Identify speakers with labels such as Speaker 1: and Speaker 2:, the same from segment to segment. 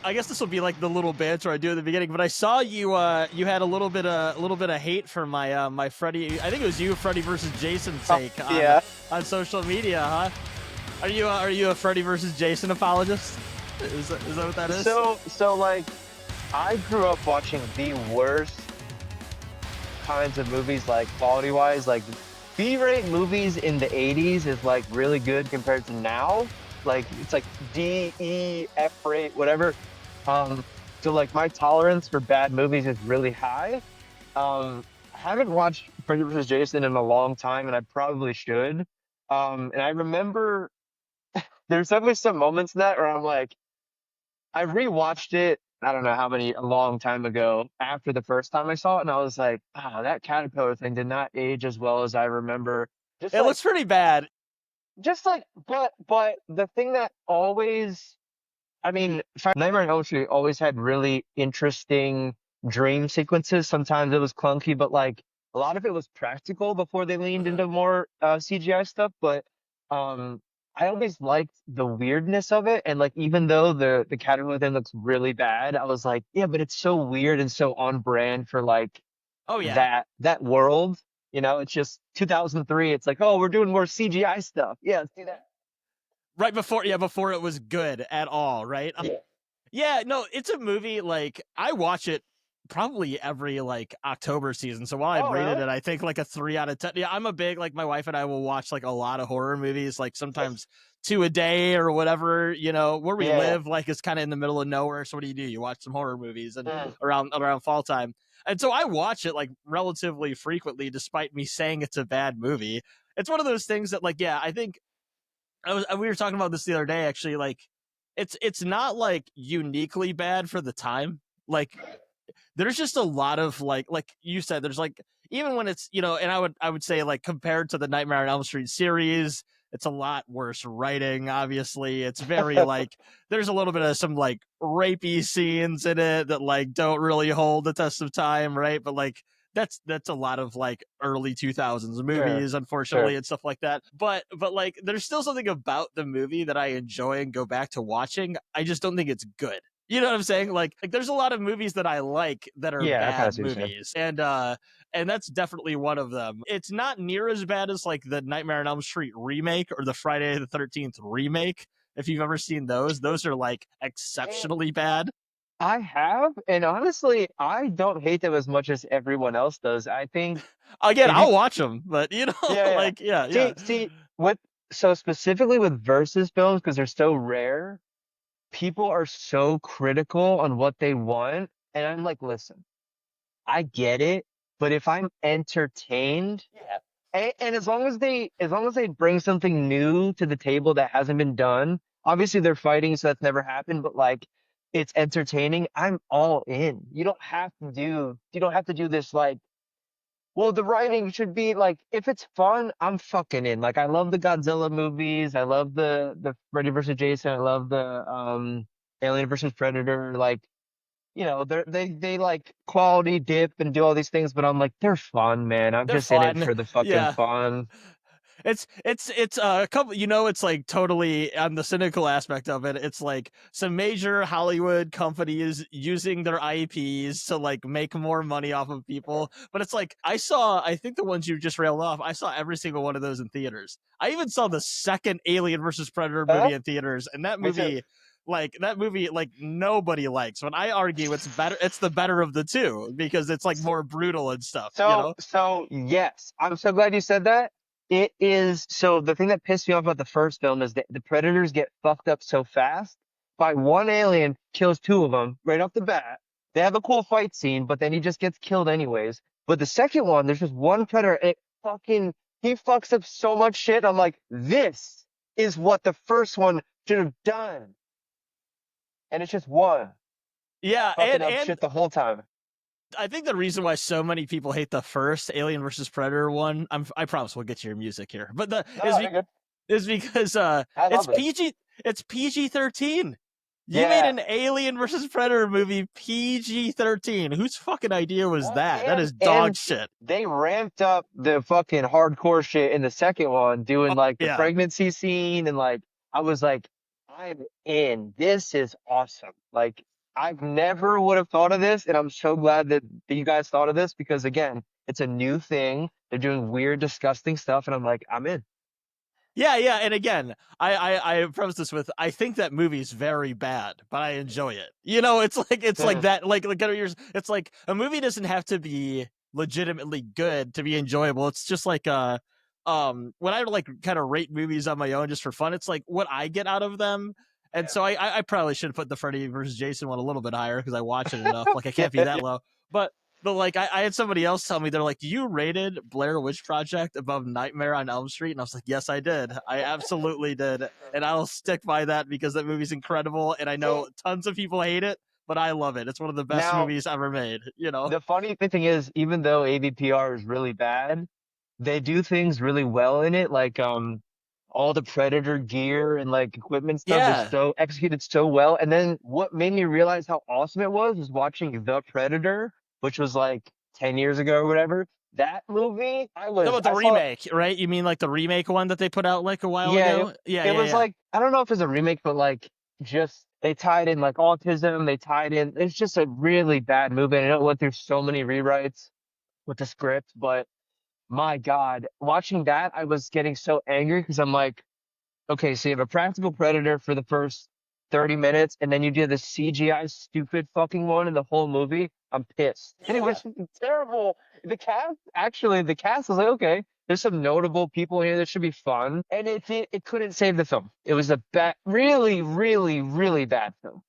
Speaker 1: I guess this will be like the little banter I do at the beginning, but I saw you you had a little bit of hate for my my Freddy. I think it was you, Freddy versus Jason
Speaker 2: Oh,
Speaker 1: take
Speaker 2: yeah.
Speaker 1: on social media, huh? Are you a Freddy versus Jason apologist? Is that what that is?
Speaker 2: So like I grew up watching the worst kinds of movies, like quality wise. Like B-rate movies in the 80s is like really good compared to now. Like it's like D, E, F rate, whatever. Um, so like my tolerance for bad movies is really high. I haven't watched Freddy vs. Jason in a long time, and I probably should. And I remember there's always some moments in that where I'm like, I rewatched it, I don't know how many, a long time ago after the first time I saw it, and I was like, oh, that caterpillar thing did not age as well as I remember. Just
Speaker 1: It
Speaker 2: like,
Speaker 1: looks pretty bad.
Speaker 2: but the thing that always, I mean, Nightmare on Elm Street always had really interesting dream sequences. Sometimes it was clunky, but like a lot of it was practical before they leaned into more CGI stuff. But um, I always liked the weirdness of it, and like even though the caterpillar thing looks really bad, I was like, yeah, but it's so weird and so on brand for like
Speaker 1: Oh yeah,
Speaker 2: that world. It's just 2003. It's like, oh, we're doing more CGI stuff. Yeah, let's do that.
Speaker 1: right before before it was good at all, right?
Speaker 2: Yeah.
Speaker 1: Yeah, no, it's a movie like I watch it probably every like October season. So while I'd
Speaker 2: Oh,
Speaker 1: rated
Speaker 2: really?
Speaker 1: it, I think like a 3 out of 10. Yeah, I'm a big like my wife and I will watch like a lot of horror movies, like sometimes two a day or whatever. Where we
Speaker 2: Yeah.
Speaker 1: live, like it's kind of in the middle of nowhere. So what do? You watch some horror movies and
Speaker 2: Mm.
Speaker 1: around fall time. And so I watch it like relatively frequently, despite me saying it's a bad movie. It's one of those things that like, yeah, I think we were talking about this the other day actually. Like it's not like uniquely bad for the time. Like there's just a lot of like you said, there's like even when it's and I would say like compared to the Nightmare on Elm Street series, it's a lot worse writing. Obviously, it's very like there's a little bit of some like rapey scenes in it that like don't really hold the test of time, right? But like that's a lot of like early 2000s
Speaker 2: Sure.
Speaker 1: movies,
Speaker 2: Sure.
Speaker 1: unfortunately, and stuff like that. But like there's still something about the movie that I enjoy and go back to watching. I just don't think it's good. You know what I'm saying? Like there's a lot of movies that I like that are
Speaker 2: Yeah, I kind of
Speaker 1: bad
Speaker 2: see what you're saying.
Speaker 1: movies. And that's definitely one of them. It's not near as bad as like the Nightmare on Elm Street remake or the Friday the 13th remake. If you've ever seen those are like exceptionally bad.
Speaker 2: I have, and honestly, I don't hate them as much as everyone else does. I think
Speaker 1: Again,
Speaker 2: if you,
Speaker 1: I'll watch them, but
Speaker 2: yeah, yeah.
Speaker 1: like yeah, yeah.
Speaker 2: See, what, so specifically with versus films, because they're so rare, people are so critical on what they want, and I'm like, listen, I get it, but if I'm entertained, yeah, and as long as they bring something new to the table that hasn't been done, obviously they're fighting, so that's never happened, but like it's entertaining, I'm all in. You don't have to do this like, well, the writing should be like, if it's fun, I'm fucking in. Like I love the Godzilla movies, I love the Freddy versus Jason, I love the Alien versus Predator, like they like quality dip and do all these things, but I'm like, they're fun, man. I'm
Speaker 1: They're
Speaker 2: just in it
Speaker 1: fun.
Speaker 2: for the fucking
Speaker 1: Yeah.
Speaker 2: fun.
Speaker 1: It's a couple, it's like totally on the cynical aspect of it. It's like some major Hollywood companies using their IPs to like make more money off of people. But it's like I think the ones you just railed off, I saw every single one of those in theaters. I even saw the second Alien versus Predator
Speaker 2: Huh?
Speaker 1: movie in theaters, and
Speaker 2: Me too.
Speaker 1: that movie like nobody likes. When I argue it's better, it's the better of the two because it's like
Speaker 2: So,
Speaker 1: more brutal and stuff,
Speaker 2: so yes, I'm so glad you said that. It is, so the thing that pissed me off about the first film is that the predators get fucked up so fast by one alien kills two of them right off the bat. They have a cool fight scene, but then he just gets killed anyways. But the second one, there's just one predator, and he fucks up so much shit. I'm like, this is what the first one should have done. And it's just one
Speaker 1: Yeah,
Speaker 2: fucking up
Speaker 1: and
Speaker 2: shit the whole time.
Speaker 1: I think the reason why so many people hate the first Alien versus Predator one, I promise we'll get to your music here, but
Speaker 2: No, you're good.
Speaker 1: is because
Speaker 2: I
Speaker 1: it's
Speaker 2: love it.
Speaker 1: PG-13. You made
Speaker 2: Yeah.
Speaker 1: an Alien versus Predator movie PG-13. Whose fucking idea was
Speaker 2: Well,
Speaker 1: that? That is dog
Speaker 2: and
Speaker 1: shit.
Speaker 2: they ramped up the fucking hardcore shit in the second one, doing
Speaker 1: Oh,
Speaker 2: like the
Speaker 1: yeah.
Speaker 2: pregnancy scene, and like I was like, I'm in. This is awesome. Like I've never would have thought of this, and I'm so glad that you guys thought of this because again, it's a new thing. They're doing weird, disgusting stuff, and I'm like, I'm in.
Speaker 1: Yeah, yeah, and again, I preface this with I think that movie's very bad, but I enjoy it. It's like that like it's like a movie doesn't have to be legitimately good to be enjoyable. It's just like when I like kind of rate movies on my own just for fun, it's like what I get out of them. And so I probably should put the Freddy versus Jason one a little bit higher because I watch it enough. Like I
Speaker 2: Yeah,
Speaker 1: can't be that low. But like I had somebody else tell me they're like, you rated Blair Witch Project above Nightmare on Elm Street, and I was like, yes, I did. I absolutely did, and I'll stick by that because that movie's incredible, and I know tons of people hate it, but I love it. It's one of the best
Speaker 2: now,
Speaker 1: movies ever made.
Speaker 2: the funny thing is, even though AVPR is really bad, they do things really well in it. Like all the Predator gear and like equipment stuff is
Speaker 1: Yeah.
Speaker 2: so executed so well. And then what made me realize how awesome it was watching The Predator, which was like 10 years ago or whatever. That movie,
Speaker 1: How about the
Speaker 2: I saw,
Speaker 1: remake, right? You mean like the remake one that they put out like a while
Speaker 2: yeah,
Speaker 1: ago? Yeah,
Speaker 2: it
Speaker 1: yeah,
Speaker 2: was
Speaker 1: yeah.
Speaker 2: like, I don't know if it's a remake, but like just they tied in like autism, they tied in, it's just a really bad movie. And I know it went through so many rewrites with the script, but my God, watching that, I was getting so angry because I'm like, okay, so you have a practical predator for the first 30 minutes, and then you do the CGI stupid fucking one in the whole movie. I'm pissed. And it was terrible. The cast was like, okay, there's some notable people here that should be fun. And it couldn't save the film. It was a bad, really, really, really bad film.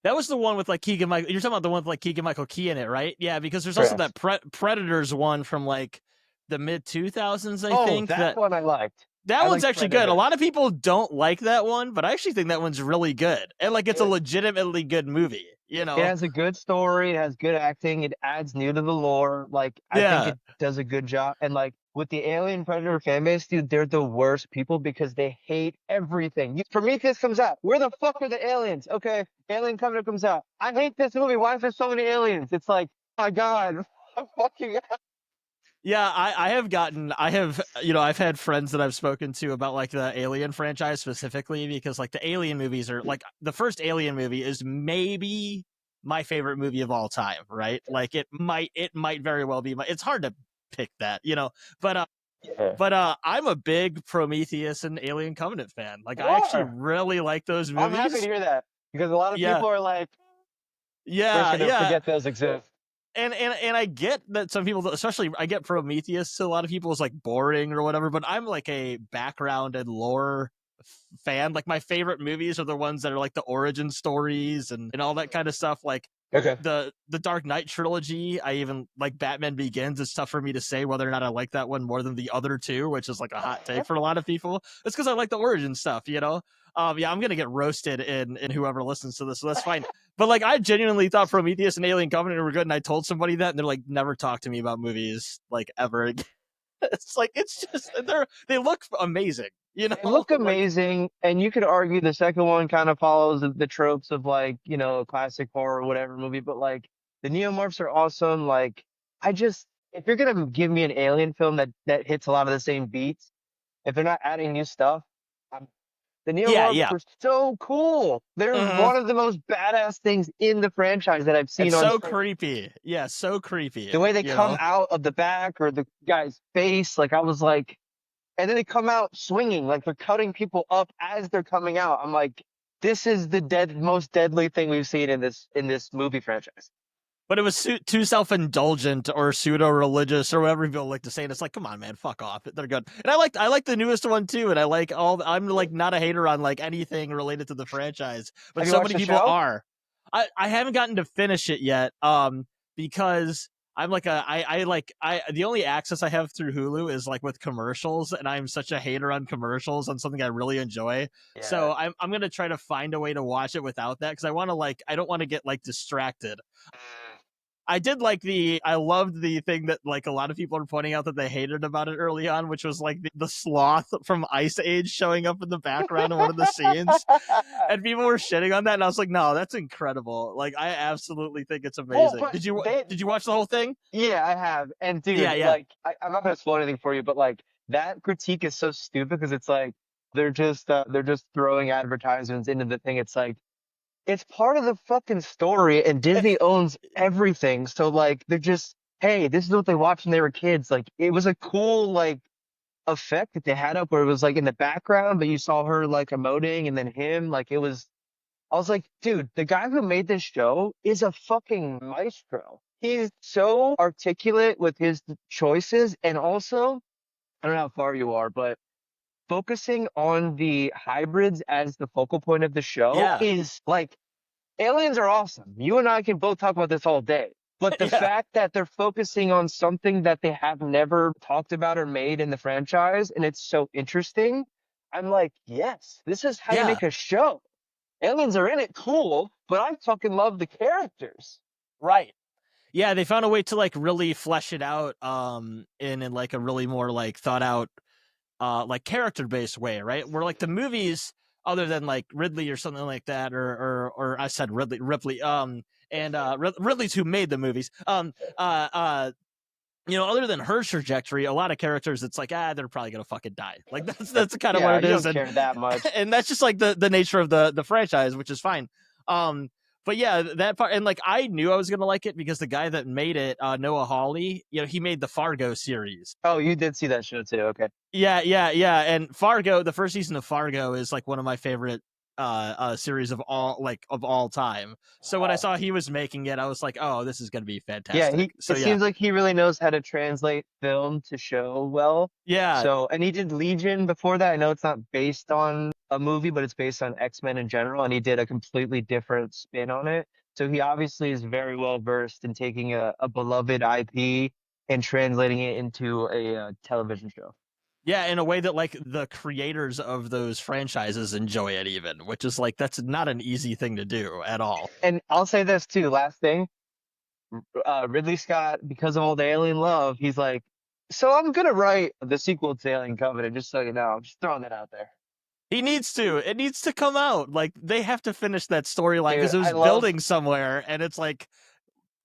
Speaker 1: That was the one with like Keegan Michael. You're talking about the one with like Keegan Michael Key in it, right? Yeah, because there's also
Speaker 2: Correct.
Speaker 1: that Predators one from like the mid 2000s, I
Speaker 2: Oh,
Speaker 1: think.
Speaker 2: that one I liked.
Speaker 1: That
Speaker 2: I
Speaker 1: one's
Speaker 2: liked
Speaker 1: actually good. A
Speaker 2: Predator.
Speaker 1: lot of people don't like that one, but I actually think that one's really good. And like it's a legitimately good movie, you
Speaker 2: It
Speaker 1: know?
Speaker 2: has a good story. It has good acting. It adds new to the lore. Like, I think
Speaker 1: Yeah.
Speaker 2: it does a good job. And like with the Alien Predator fan base, dude, they're the worst people because they hate everything. Prometheus comes out. Where the fuck are the aliens? Okay, Alien Covenant comes out. I hate this movie. Why is there so many aliens? It's like, oh my God, I'm fucking.
Speaker 1: Yeah, I've had friends that I've spoken to about like the Alien franchise specifically because like the Alien movies are like the first Alien movie is maybe my favorite movie of all time, right? Like it might very well be it's hard to pick that, but
Speaker 2: Yeah,
Speaker 1: I'm a big Prometheus and Alien Covenant fan. Like
Speaker 2: you
Speaker 1: I actually
Speaker 2: are.
Speaker 1: really like those
Speaker 2: I'm happy to
Speaker 1: movies.
Speaker 2: hear that because a lot of
Speaker 1: Yeah,
Speaker 2: people are like
Speaker 1: yeah,
Speaker 2: freaking to
Speaker 1: yeah.
Speaker 2: forget those exist.
Speaker 1: And I get that some people, especially I get Prometheus to a lot of people is like boring or whatever, but I'm like a background and lore fan. Like my favorite movies are the ones that are like the origin stories and all that kind of stuff. Like
Speaker 2: Okay.
Speaker 1: the Dark Knight trilogy. I even like Batman Begins. It's tough for me to say whether or not I like that one more than the other two, which is like a hot take for a lot of people. It's because I like the origin stuff. Yeah, I'm gonna get roasted in whoever listens to this, so that's fine. But like, I genuinely thought Prometheus and Alien Covenant were good, and I told somebody that, and they're like, never talk to me about movies like ever again. It's like it's just they look amazing,
Speaker 2: They look
Speaker 1: like
Speaker 2: amazing, and you could argue the second one kind of follows the tropes of like, a classic horror or whatever movie, but like the neomorphs are awesome. Like, if you're gonna give me an alien film that hits a lot of the same beats, if they're not adding new stuff, I'm, the
Speaker 1: yeah,
Speaker 2: neomorphs
Speaker 1: yeah.
Speaker 2: are so cool. They're
Speaker 1: Hmm.
Speaker 2: one of the most badass things in the franchise that I've seen
Speaker 1: It's
Speaker 2: on
Speaker 1: so
Speaker 2: screen.
Speaker 1: creepy. Yeah, so creepy.
Speaker 2: The way they come out of the back or the guy's face, like I was like, and then they come out swinging, like they're cutting people up as they're coming out. I'm like, this is the most deadly thing we've seen in this movie franchise.
Speaker 1: But it was too self-indulgent or pseudo-religious or whatever people like to say. And it's like, come on, man, fuck off. They're good. And I like the newest one too. And I like I'm like not a hater on like anything related to the franchise, but
Speaker 2: Have you
Speaker 1: so
Speaker 2: watched
Speaker 1: many
Speaker 2: the
Speaker 1: people
Speaker 2: show?
Speaker 1: are. I haven't gotten to finish it yet. Because I'm like the only access I have through Hulu is like with commercials, and I'm such a hater on commercials on something I really enjoy.
Speaker 2: Yeah.
Speaker 1: So I'm gonna try to find a way to watch it without that because I don't want to get like distracted. I loved the thing that like a lot of people are pointing out that they hated about it early on, which was like the sloth from Ice Age showing up in the background in one of the scenes. And people were shitting on that, and I was like, no, that's incredible. Like I absolutely think it's
Speaker 2: Well,
Speaker 1: amazing.
Speaker 2: but
Speaker 1: Did you watch the whole thing?
Speaker 2: yeah, I have. And
Speaker 1: Yeah,
Speaker 2: dude,
Speaker 1: yeah.
Speaker 2: like, I'm not gonna spoil anything for you, but like that critique is so stupid because it's like they're just throwing advertisements into the thing. It's like it's part of the fucking story, and Disney owns everything. So like they're just, hey, this is what they watched when they were kids. Like it was a cool like effect that they had up where it was like in the background, but you saw her like emoting and then him. Like it was I was like, dude, the guy who made this show is a fucking maestro. He's so articulate with his choices, and also, I don't know how far you are, but focusing on the hybrids as the focal point of the show
Speaker 1: Yeah,
Speaker 2: is like aliens are awesome. You and I can both talk about this all day. But the
Speaker 1: yeah,
Speaker 2: fact that they're focusing on something that they have never talked about or made in the franchise, and it's so interesting, I'm like, yes, this is how you
Speaker 1: yeah.
Speaker 2: make a show. Aliens are in it, cool, but I fucking love the characters.
Speaker 1: Right. Yeah, they found a way to like really flesh it out in like a really more like thought out like character based way, right? Where like the movies other than like Ridley or something like that or I said Ripley and Ridley's who made the movies. Other than her trajectory, a lot of characters, it's like, they're probably gonna fucking die. Like that's kind of what
Speaker 2: Yeah,
Speaker 1: it
Speaker 2: you
Speaker 1: is,
Speaker 2: don't
Speaker 1: and
Speaker 2: care that much.
Speaker 1: and that's just like the nature of the franchise, which is fine. Um, but yeah, that part, and like I knew I was gonna like it because the guy that made it, Noah Hawley, he made the Fargo series.
Speaker 2: Oh, you did see that show too. Okay.
Speaker 1: Yeah, yeah, yeah. And Fargo, the first season of Fargo is like one of my favorite series of all time. So when I
Speaker 2: Wow.
Speaker 1: saw he was making it, I was like, oh, this is gonna be
Speaker 2: Yeah,
Speaker 1: fantastic.
Speaker 2: he
Speaker 1: So
Speaker 2: it
Speaker 1: yeah,
Speaker 2: seems like he really knows how to translate film to show well.
Speaker 1: yeah,
Speaker 2: So, and he did Legion before that. I know it's not based on a movie, but it's based on X-Men in general, and he did a completely different spin on it. So he obviously is very well versed in taking a beloved IP and translating it into a television show.
Speaker 1: yeah, in a way that like the creators of those franchises enjoy it, even, which is like that's not an easy thing to do at all.
Speaker 2: And I'll say this too, last thing. Ridley Scott, because of all the alien love, he's like, so I'm gonna write the sequel to Alien Covenant, just so you know. I'm just throwing that out there.
Speaker 1: He needs to. It needs to come out. Like they have to finish that storyline
Speaker 2: Dude,
Speaker 1: because it was building somewhere, and it's like,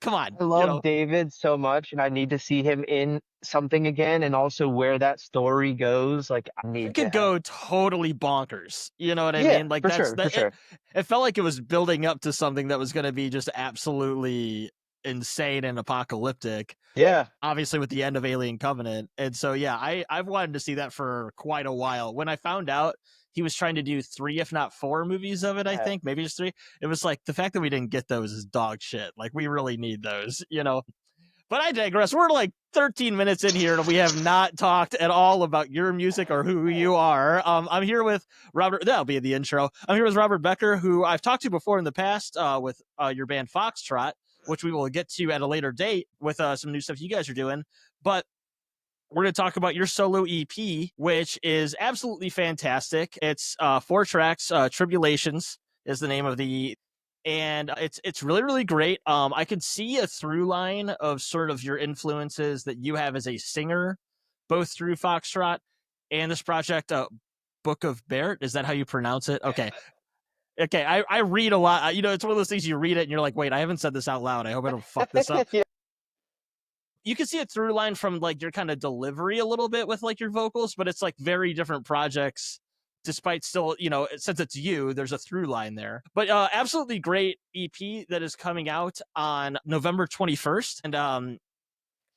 Speaker 1: come on,
Speaker 2: I love David so much, and I need to see him in something again, and also where that story goes. Like, I
Speaker 1: it
Speaker 2: need to
Speaker 1: could
Speaker 2: have.
Speaker 1: go totally bonkers. You know what I
Speaker 2: Yeah,
Speaker 1: mean? Like
Speaker 2: for
Speaker 1: that's
Speaker 2: sure, for
Speaker 1: that. It,
Speaker 2: sure.
Speaker 1: it felt like it was building up to something that was going to be just absolutely insane and apocalyptic.
Speaker 2: Yeah,
Speaker 1: Obviously with the end of Alien Covenant. And so yeah, I've wanted to see that for quite a while. When I found out he was trying to do 3 if not 4 movies of it, I
Speaker 2: yeah.
Speaker 1: think, maybe just 3. It was like the fact that we didn't get those is dog shit. Like we really need those. But I digress. We're like 13 minutes in here and we have not talked at all about your music or who you are. I'm here with Robert. That'll be the intro. I'm here with Robert Becker, who I've talked to before in the past with your band Foxtrot, which we will get to at a later date with some new stuff you guys are doing. But we're going to talk about your solo EP, which is absolutely fantastic. It's 4 tracks. Tribulations is the name of the, and it's really really great. I could see a through line of sort of your influences that you have as a singer, both through Foxtrot and this project. Book of Beart, is that how you pronounce it? Okay, okay. I read a lot. It's one of those things you read it and you're like, wait, I haven't said this out loud. I hope I don't fuck this up.
Speaker 2: Yeah.
Speaker 1: You can see a through line from like your kind of delivery a little bit with like your vocals, but it's like very different projects. Despite still, since it's you, there's a through line there. But absolutely great EP that is coming out on November 21st,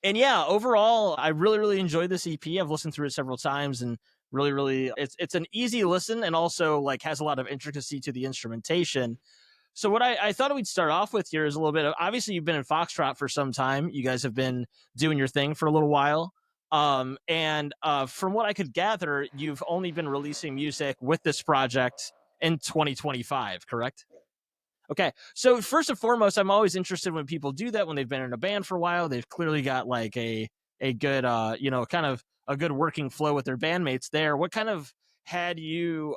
Speaker 1: and yeah, overall, I really really enjoyed this EP. I've listened through it several times, and really really, it's an easy listen, and also like has a lot of intricacy to the instrumentation. So what I thought we'd start off with here is a little bit of, obviously you've been in Foxtrot for some time. You guys have been doing your thing for a little while. And from what I could gather, you've only been releasing music with this project in 2025, correct? Okay. So first and foremost, I'm always interested when people do that when they've been in a band for a while. They've clearly got like a good kind of a good working flow with their bandmates there. What kind of had you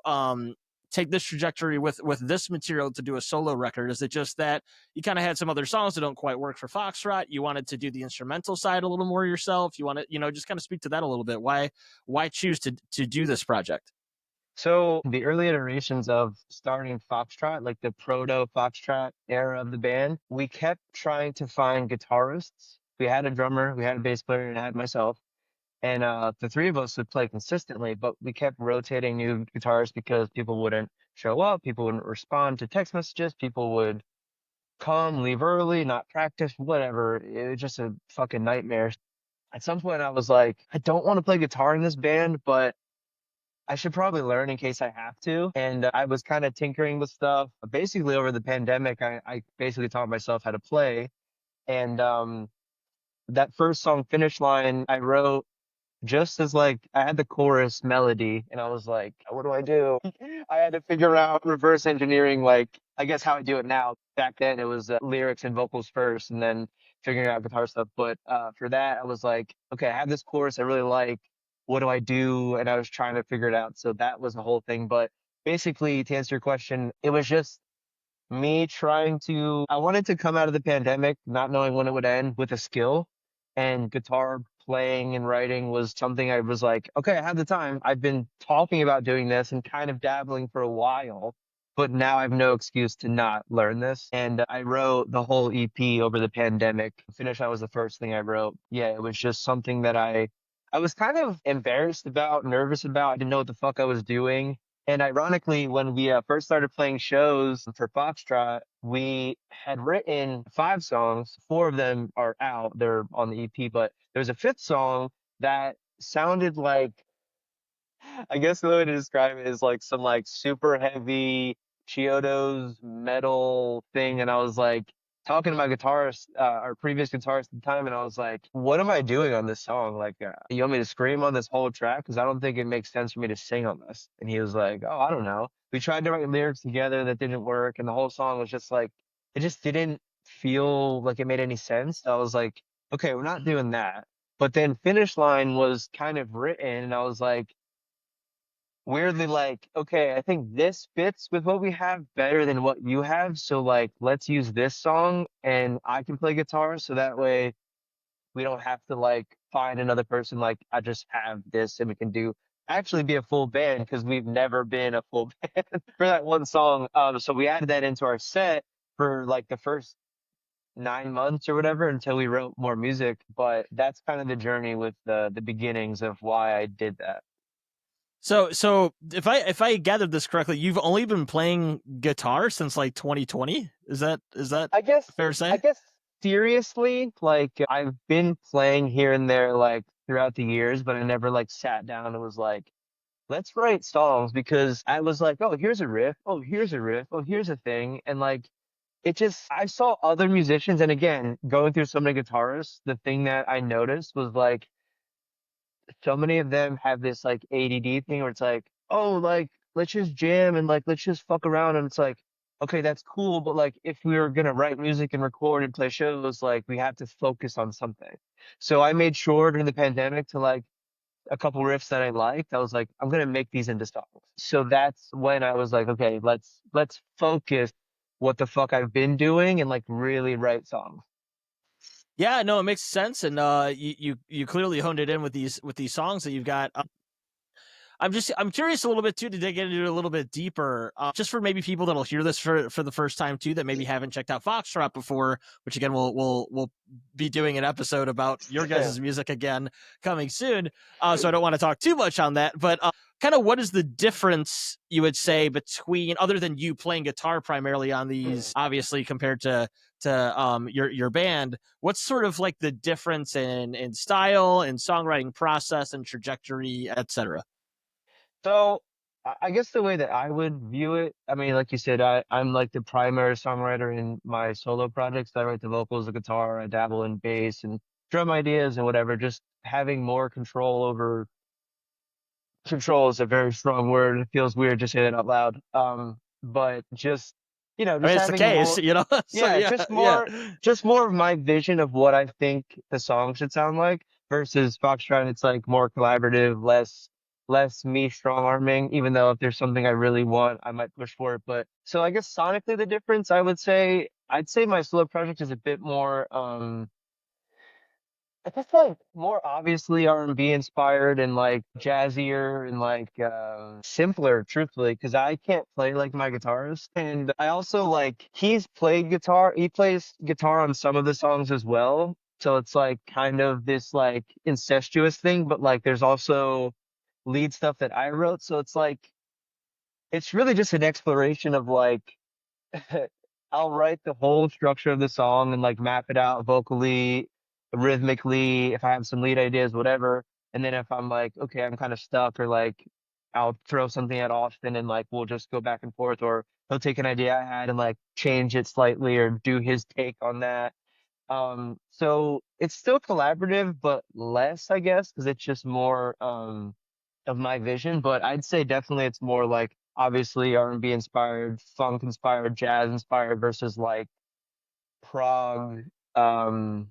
Speaker 1: take this trajectory with this material to do a solo record? Is it just that you kind of had some other songs that don't quite work for Foxtrot? You wanted to do the instrumental side a little more yourself? You want to, just kind of speak to that a little bit. Why choose to do this project?
Speaker 2: So the early iterations of starting Foxtrot, like the proto Foxtrot era of the band, we kept trying to find guitarists. We had a drummer, we had a bass player, and I had myself. And the three of us would play consistently, but we kept rotating new guitarists because people wouldn't show up, people wouldn't respond to text messages, people would come, leave early, not practice, whatever. It was just a fucking nightmare. At some point, I was like, I don't want to play guitar in this band, but I should probably learn in case I have to. And I was kind of tinkering with stuff. Basically, over the pandemic, I basically taught myself how to play. And that first song, Finish Line, I wrote just as like I had the chorus melody and I was like, what do I do? I had to figure out reverse engineering, like I guess how I do it now. Back then it was lyrics and vocals first and then figuring out guitar stuff. But for that, I was like, okay, I have this chorus I really like. What do I do? And I was trying to figure it out. So that was the whole thing. But basically, to answer your question, it was just me trying to, I wanted to come out of the pandemic not knowing when it would end with a skill, and guitar playing and writing was something I was like, okay, I have the time. I've been talking about doing this and kind of dabbling for a while, but now I have no excuse to not learn this. And I wrote the whole EP over the pandemic. Finish Line was the first thing I wrote. Yeah, it was just something that I was kind of embarrassed about, nervous about. I didn't know what the fuck I was doing. And ironically, when we first started playing shows for Foxtrot, we had written 5 songs. 4 of them are out, they're on the EP, but there's a 5th song that sounded like, I guess the way to describe it is like some like super heavy Chiodos metal thing. And I was like talking to my guitarist, our previous guitarist at the time, and I was like, what am I doing on this song? Like, you want me to scream on this whole track? Because I don't think it makes sense for me to sing on this. And he was like, oh, I don't know. We tried to write lyrics together that didn't work. And the whole song was just like, it just didn't feel like it made any sense. So I was like, okay, we're not doing that. But then Finish Line was kind of written, and I was like, weirdly like, okay, I think this fits with what we have better than what you have. So like, let's use this song and I can play guitar. So that way we don't have to like find another person. Like I just have this and we can do actually be a full band because we've never been a full band for that one song. So we added that into our set for like the first 9 months or whatever until we wrote more music. But that's kind of the journey with the beginnings of why I did that.
Speaker 1: So if I gathered this correctly, you've only been playing guitar since like 2020. Is that
Speaker 2: I guess
Speaker 1: fair to
Speaker 2: I
Speaker 1: say?
Speaker 2: guess seriously, like I've been playing here and there like throughout the years, but I never like sat down and was like, let's write songs because I was like, oh, here's a riff, oh, here's a riff, oh, here's a thing. And like it just I saw other musicians, and again, going through so many guitarists, the thing that I noticed was like so many of them have this like ADD thing where it's like, oh, like let's just jam and like let's just fuck around, and it's like, okay, that's cool, but like if we were gonna write music and record and play shows, like we have to focus on something. So I made sure during the pandemic to like a couple riffs that I liked, I was like, I'm gonna make these into songs. So that's when I was like, okay, let's focus what the fuck I've been doing and like really write songs.
Speaker 1: Yeah, no, it makes sense, and you clearly honed it in with these songs that you've got. I'm curious a little bit too to dig into it a little bit deeper, just for maybe people that'll hear this for the first time too that maybe haven't checked out Foxtrot before. Which again, we'll be doing an episode about your guys' music again coming soon. So I don't want to talk too much on that, but kind of what is the difference you would say between, other than you playing guitar primarily on these, obviously compared to your band, what's sort of like the difference in style and songwriting process and trajectory, etc.?
Speaker 2: So I guess the way that I would view it, I mean, like you said, I'm like the primary songwriter in my solo projects. I write the vocals, the guitar, I dabble in bass and drum ideas and whatever. Just having more control over control is a very strong word. It feels weird to say that out loud. But just
Speaker 1: I
Speaker 2: just
Speaker 1: mean, it's the
Speaker 2: having
Speaker 1: case,
Speaker 2: more,
Speaker 1: so
Speaker 2: yeah,
Speaker 1: yeah, yeah.
Speaker 2: just more of my vision of what I think the song should sound like versus Foxtrot. It's like more collaborative, less me strong arming. Even though if there's something I really want, I might push for it. But so I guess sonically the difference, I'd say my solo project is a bit more I just like more obviously R&B inspired and like jazzier and like simpler, truthfully, because I can't play like my guitarist. And I also like he plays guitar on some of the songs as well. So it's like kind of this like incestuous thing, but like there's also lead stuff that I wrote. So it's like it's really just an exploration of like I'll write the whole structure of the song and like map it out vocally, rhythmically, if I have some lead ideas, whatever. And then if I'm like, okay, I'm kind of stuck, or like I'll throw something at Austin and like we'll just go back and forth, or he'll take an idea I had and like change it slightly or do his take on that. So it's still collaborative, but less, I guess, because it's just more of my vision. But I'd say definitely it's more like obviously R&B inspired, funk inspired, jazz inspired versus like prog, um,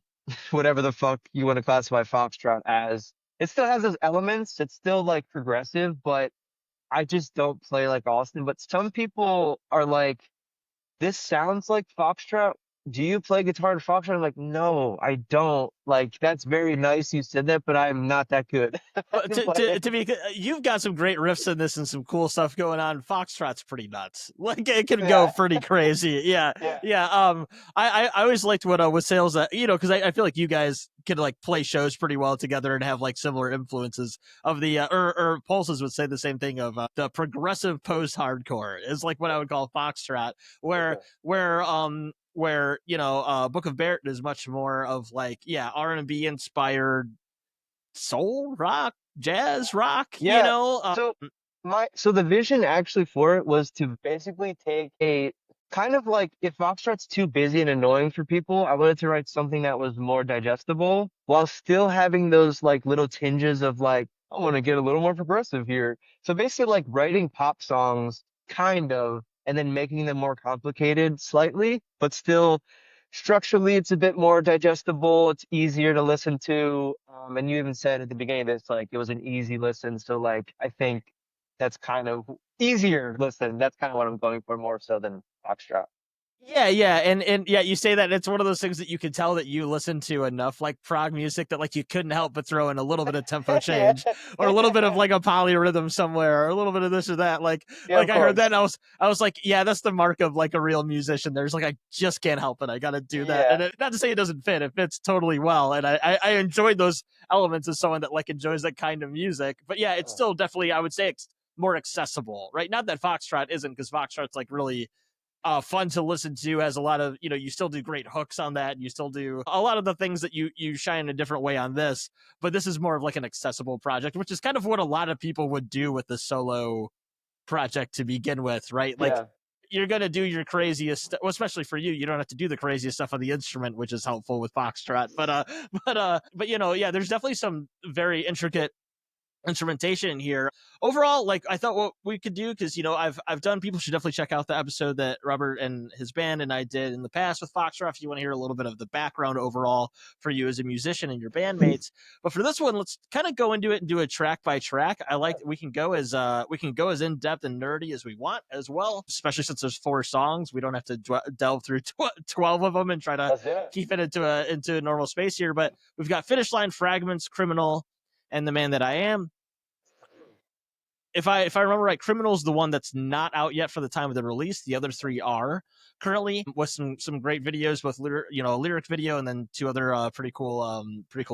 Speaker 2: whatever the fuck you want to classify Foxtrot as. It still has those elements. It's still like progressive, but I just don't play like Austin. But some people are like, this sounds like Foxtrot. Do you play guitar to Foxtrot? I'm like, no, I don't. Like, that's very nice you said that, but I'm not that good
Speaker 1: But
Speaker 2: to play it.
Speaker 1: to be, you've got some great riffs in this and some cool stuff going on. Foxtrot's pretty nuts. Like it can go
Speaker 2: Yeah,
Speaker 1: pretty crazy. Yeah,
Speaker 2: yeah,
Speaker 1: yeah. I always liked what with sales, because I feel like you guys can like play shows pretty well together and have like similar influences of the or Pulses would say the same thing of the progressive post hardcore is like what I would call Foxtrot, where
Speaker 2: okay.
Speaker 1: Book of Beart is much more of like R&B inspired soul rock, jazz rock,
Speaker 2: Yeah. So so the vision actually for it was to basically take a kind of like if Foxtrot's too busy and annoying for people, I wanted to write something that was more digestible while still having those like little tinges of like, I want to get a little more progressive here. So basically like writing pop songs kind of and then making them more complicated slightly, but still structurally it's a bit more digestible. It's easier to listen to. And you even said at the beginning of this, like it was an easy listen. So like I think that's kind of easier listen. That's kind of what I'm going for more so than Foxtrot.
Speaker 1: Yeah, and yeah, you say that it's one of those things that you can tell that you listen to enough like prog music that like you couldn't help but throw in a little bit of tempo
Speaker 2: Yeah.
Speaker 1: change or a little bit of like a polyrhythm somewhere or a little bit of this or that.
Speaker 2: Yeah,
Speaker 1: Like
Speaker 2: of
Speaker 1: I heard that
Speaker 2: course.
Speaker 1: and I was like, yeah, that's the mark of like a real musician. There's like I just can't help it. I got to do that.
Speaker 2: Yeah.
Speaker 1: And not to say it doesn't fit, it fits totally well. And I enjoyed those elements as someone that like enjoys that kind of music. But yeah, it's still definitely I would say more accessible, right? Not that Foxtrot isn't, because Foxtrot's like really fun to listen to, has a lot of you still do great hooks on that, and you still do a lot of the things that you shine in a different way on this, but this is more of like an accessible project, which is kind of what a lot of people would do with the solo project to begin with, right? Like
Speaker 2: Yeah.
Speaker 1: you're gonna do your craziest, well, especially for you don't have to do the craziest stuff on the instrument, which is helpful with Foxtrot, but yeah, there's definitely some very intricate instrumentation here. Overall, like I thought what we could do, because I've done, people should definitely check out the episode that Robert and his band and I did in the past with Foxtrot if you want to hear a little bit of the background overall for you as a musician and your bandmates. But for this one, let's kind of go into it and do a track by track. I like we can go as in depth and nerdy as we want as well, especially since there's 4 songs. We don't have to delve through 12 of them and try to
Speaker 2: Let's do it.
Speaker 1: keep it into a normal space here. But we've got Finish Line, Fragments, Criminal, and The Man That I Am. If I remember right, Criminal's the one that's not out yet for the time of the release. The other 3 are currently, with some great videos, both a lyric video and then 2 other pretty cool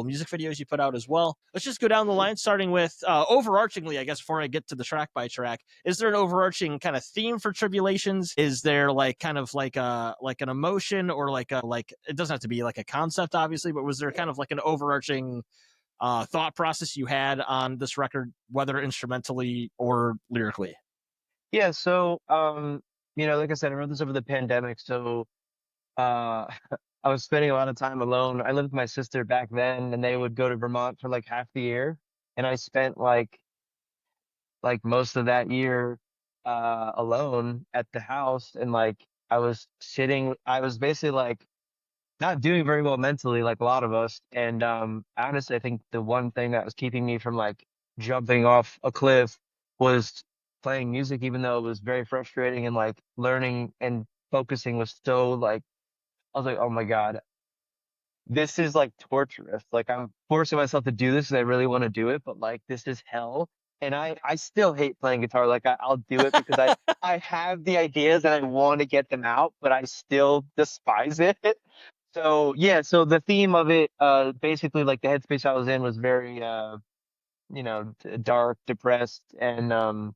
Speaker 1: music videos you put out as well. Let's just go down the line, starting with overarchingly, I guess, before I get to the track by track. Is there an overarching kind of theme for Tribulations? Is there like kind of like an emotion, or like it doesn't have to be like a concept, obviously, but was there kind of like an overarching thought process you had on this record, whether instrumentally or lyrically?
Speaker 2: Yeah, so like I said, I wrote this over the pandemic, so uh I was spending a lot of time alone. I lived with my sister back then, and they would go to Vermont for like half the year, and I spent like most of that year alone at the house, and like I was basically like not doing very well mentally, like a lot of us. And honestly, I think the one thing that was keeping me from like jumping off a cliff was playing music, even though it was very frustrating, and like learning and focusing was so like I was like, oh my God, this is like torturous. Like I'm forcing myself to do this and I really want to do it, but like this is hell. And I still hate playing guitar. Like I'll do it because I have the ideas and I want to get them out, but I still despise it. So yeah, so the theme of it, basically like the headspace I was in was very, dark, depressed, and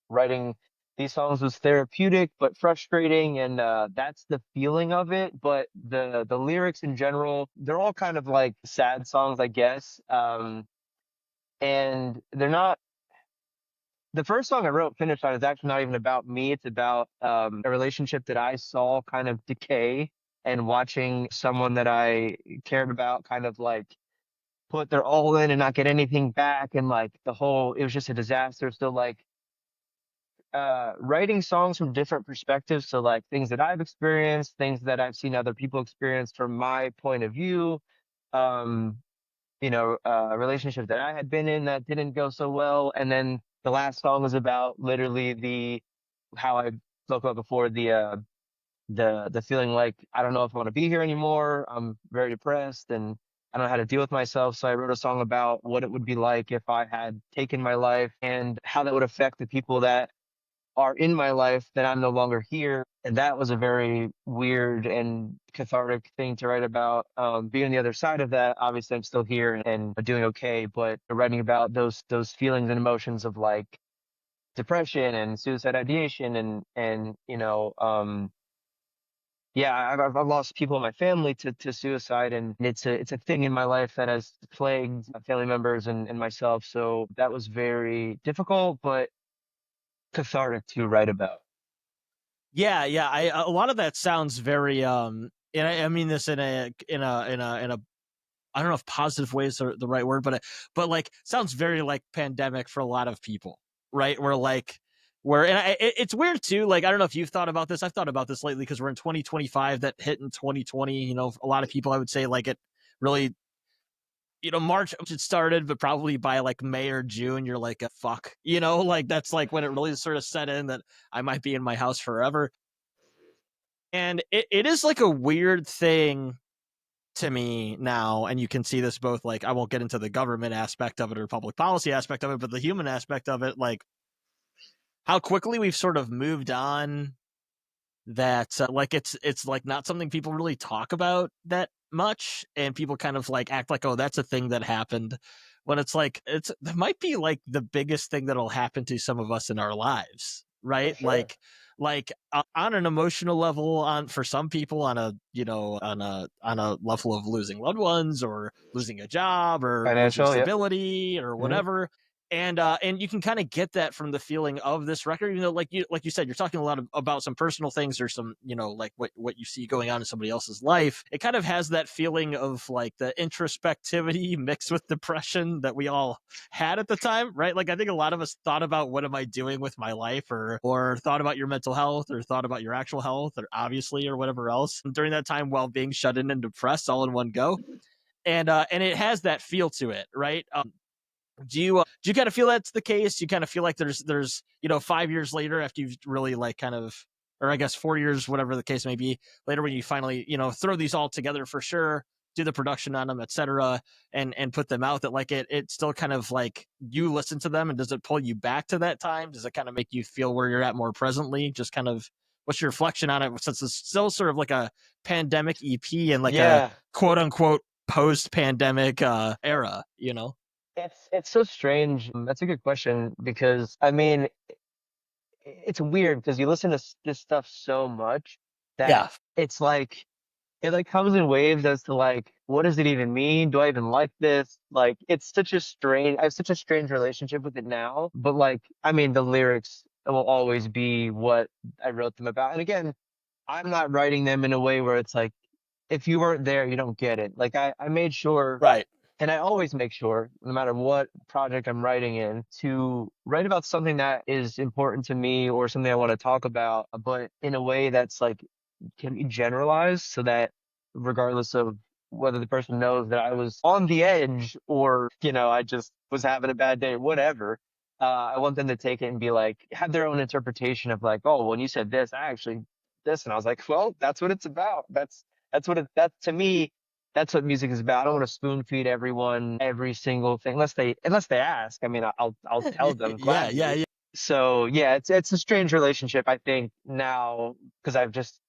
Speaker 2: writing these songs was therapeutic but frustrating, and that's the feeling of it. But the lyrics in general, they're all kind of like sad songs, I guess. And they're not. The first song I wrote, "Finish Line," is actually not even about me. It's about a relationship that I saw kind of decay, and watching someone that I cared about kind of like put their all in and not get anything back, and like it was just a disaster. So like writing songs from different perspectives, so like things that I've experienced, things that I've seen other people experience from my point of view, um a relationship that I had been in that didn't go so well, and then the last song was about literally the how I spoke about before, the feeling like I don't know if I want to be here anymore. I'm very depressed and I don't know how to deal with myself. So I wrote a song about what it would be like if I had taken my life and how that would affect the people that are in my life that I'm no longer here. And that was a very weird and cathartic thing to write about. Being on the other side of that, obviously I'm still here and doing okay, but writing about those feelings and emotions of like depression and suicide ideation, and yeah, I've lost people in my family to suicide, and it's a thing in my life that has plagued my family members and myself. So that was very difficult, but cathartic to write about.
Speaker 1: Yeah, yeah. A lot of that sounds very and I mean this in a I don't know if positive ways are the right word, but like sounds very like pandemic for a lot of people, right? Where like where and it's weird too. Like I don't know if you've thought about this. I've thought about this lately because we're in 2025 that hit in 2020. You know, a lot of people I would say like it really March it started, but probably by like May or June, you're like, fuck, like that's like when it really sort of set in that I might be in my house forever. And it is like a weird thing to me now, and you can see this both like I won't get into the government aspect of it or public policy aspect of it, but the human aspect of it, like how quickly we've sort of moved on that like it's like not something people really talk about that much, and people kind of like act like, oh, that's a thing that happened, when it's like that might be like the biggest thing that'll happen to some of us in our lives,
Speaker 2: For
Speaker 1: right?
Speaker 2: sure.
Speaker 1: Like on an emotional level, on for some people, on a on a level of losing loved ones or losing a job or losing
Speaker 2: Financial, yep.
Speaker 1: stability or
Speaker 2: Hmm.
Speaker 1: whatever. And you can kind of get that from the feeling of this record, like you said, you're talking a lot about some personal things or some, like what you see going on in somebody else's life. It kind of has that feeling of like the introspectivity mixed with depression that we all had at the time, right? Like I think a lot of us thought about what am I doing with my life, or thought about your mental health, or thought about your actual health, or obviously, or whatever else during that time while being shut in and depressed all in one go. And it has that feel to it, right? Do you kind of feel that's the case? Do you kind of feel like there's 5 years later, after you've really like kind of, or I guess 4 years, whatever the case may be, later, when you finally throw these all together for sure, do the production on them, etc., and put them out, that like it still kind of like you listen to them, and does it pull you back to that time? Does it kind of make you feel where you're at more presently? Just kind of what's your reflection on it, since it's still sort of like a pandemic EP and like a
Speaker 2: Yeah,
Speaker 1: quote unquote post pandemic era?
Speaker 2: it's so strange. That's a good question because I mean, it's weird because you listen to this stuff so much that
Speaker 1: Yeah.
Speaker 2: it's like it like comes in waves as to like what does it even mean? Do I even like this? Like it's such a strange I have such a strange relationship with it now. But like I mean the lyrics will always be what I wrote them about. And again, I'm not writing them in a way where it's like if you weren't there, you don't get it. Like I made sure,
Speaker 1: Right.
Speaker 2: and I always make sure, no matter what project I'm writing in, to write about something that is important to me or something I want to talk about, but in a way that's like can be generalized so that regardless of whether the person knows that I was on the edge or, I just was having a bad day, whatever, I want them to take it and be like, have their own interpretation of like, oh, when you said this, I actually this. And I was like, well, that's what it's about. That's what that to me, that's what music is about. I don't want to spoon feed everyone every single thing unless they ask. I mean, I'll tell them
Speaker 1: Yeah, yeah,
Speaker 2: gladly.
Speaker 1: yeah.
Speaker 2: So yeah, it's a strange relationship I think now because I've just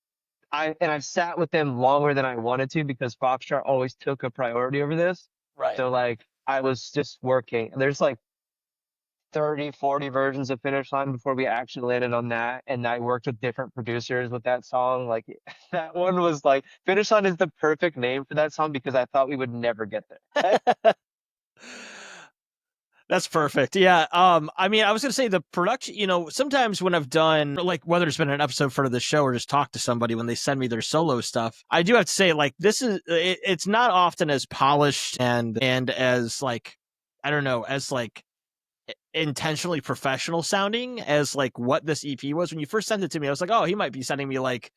Speaker 2: I've sat with them longer than I wanted to because Foxtrot always took a priority over this.
Speaker 1: Right.
Speaker 2: So like I was just working. There's like 30, 40 versions of Finish Line before we actually landed on that. And I worked with different producers with that song. Like that one was like Finish Line is the perfect name for that song because I thought we would never get there.
Speaker 1: That's perfect. Yeah. I mean, I was gonna say the production, sometimes when I've done like whether it's been an episode for the show or just talk to somebody when they send me their solo stuff, I do have to say, like, it's not often as polished and as like, I don't know, as like intentionally professional sounding as like what this EP was. When you first sent it to me, I was like, oh, he might be sending me like,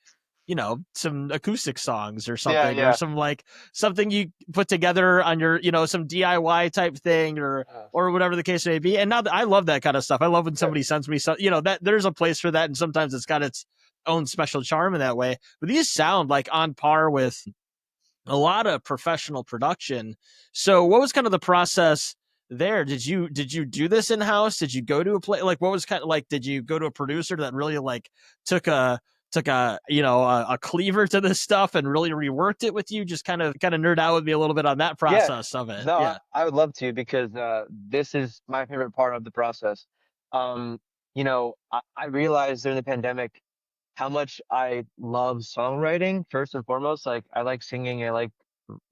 Speaker 1: some acoustic songs or
Speaker 2: Yeah,
Speaker 1: something, or
Speaker 2: yeah.
Speaker 1: some like something you put together on your, some DIY type thing, or whatever the case may be. And now that I love that kind of stuff. I love when somebody sends me some, that there's a place for that, and sometimes it's got its own special charm in that way. But these sound like on par with a lot of professional production. So what was kind of the process there? Did you do this in house? Did you go to a play, like, what was kind of like, did you go to a producer that really like took a a cleaver to this stuff and really reworked it with you? Just kind of nerd out with me a little bit on that
Speaker 2: Yeah.
Speaker 1: process of it.
Speaker 2: No,
Speaker 1: Yeah.
Speaker 2: I would love to because this is my favorite part of the process. Um, I realized during the pandemic how much I love songwriting first and foremost. Like I like singing, I like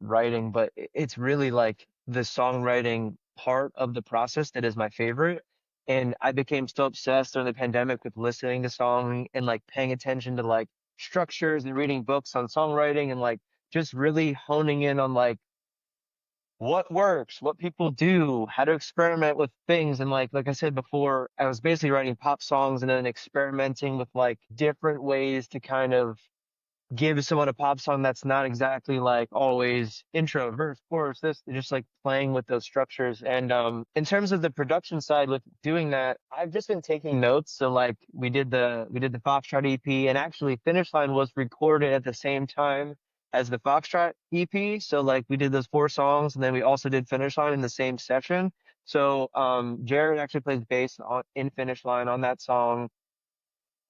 Speaker 2: writing, but it's really like the songwriting part of the process that is my favorite. And I became so obsessed during the pandemic with listening to song and like paying attention to like structures and reading books on songwriting and like just really honing in on like what works, what people do, how to experiment with things. And like I said before, I was basically writing pop songs and then experimenting with like different ways to kind of give someone a pop song that's not exactly like always intro, verse, chorus, this, just like playing with those structures. And in terms of the production side with doing that, I've just been taking notes. So like we did the Foxtrot EP, and actually Finish Line was recorded at the same time as the Foxtrot EP. So like we did those 4 songs and then we also did Finish Line in the same session. So Jared actually plays bass in Finish Line on that song.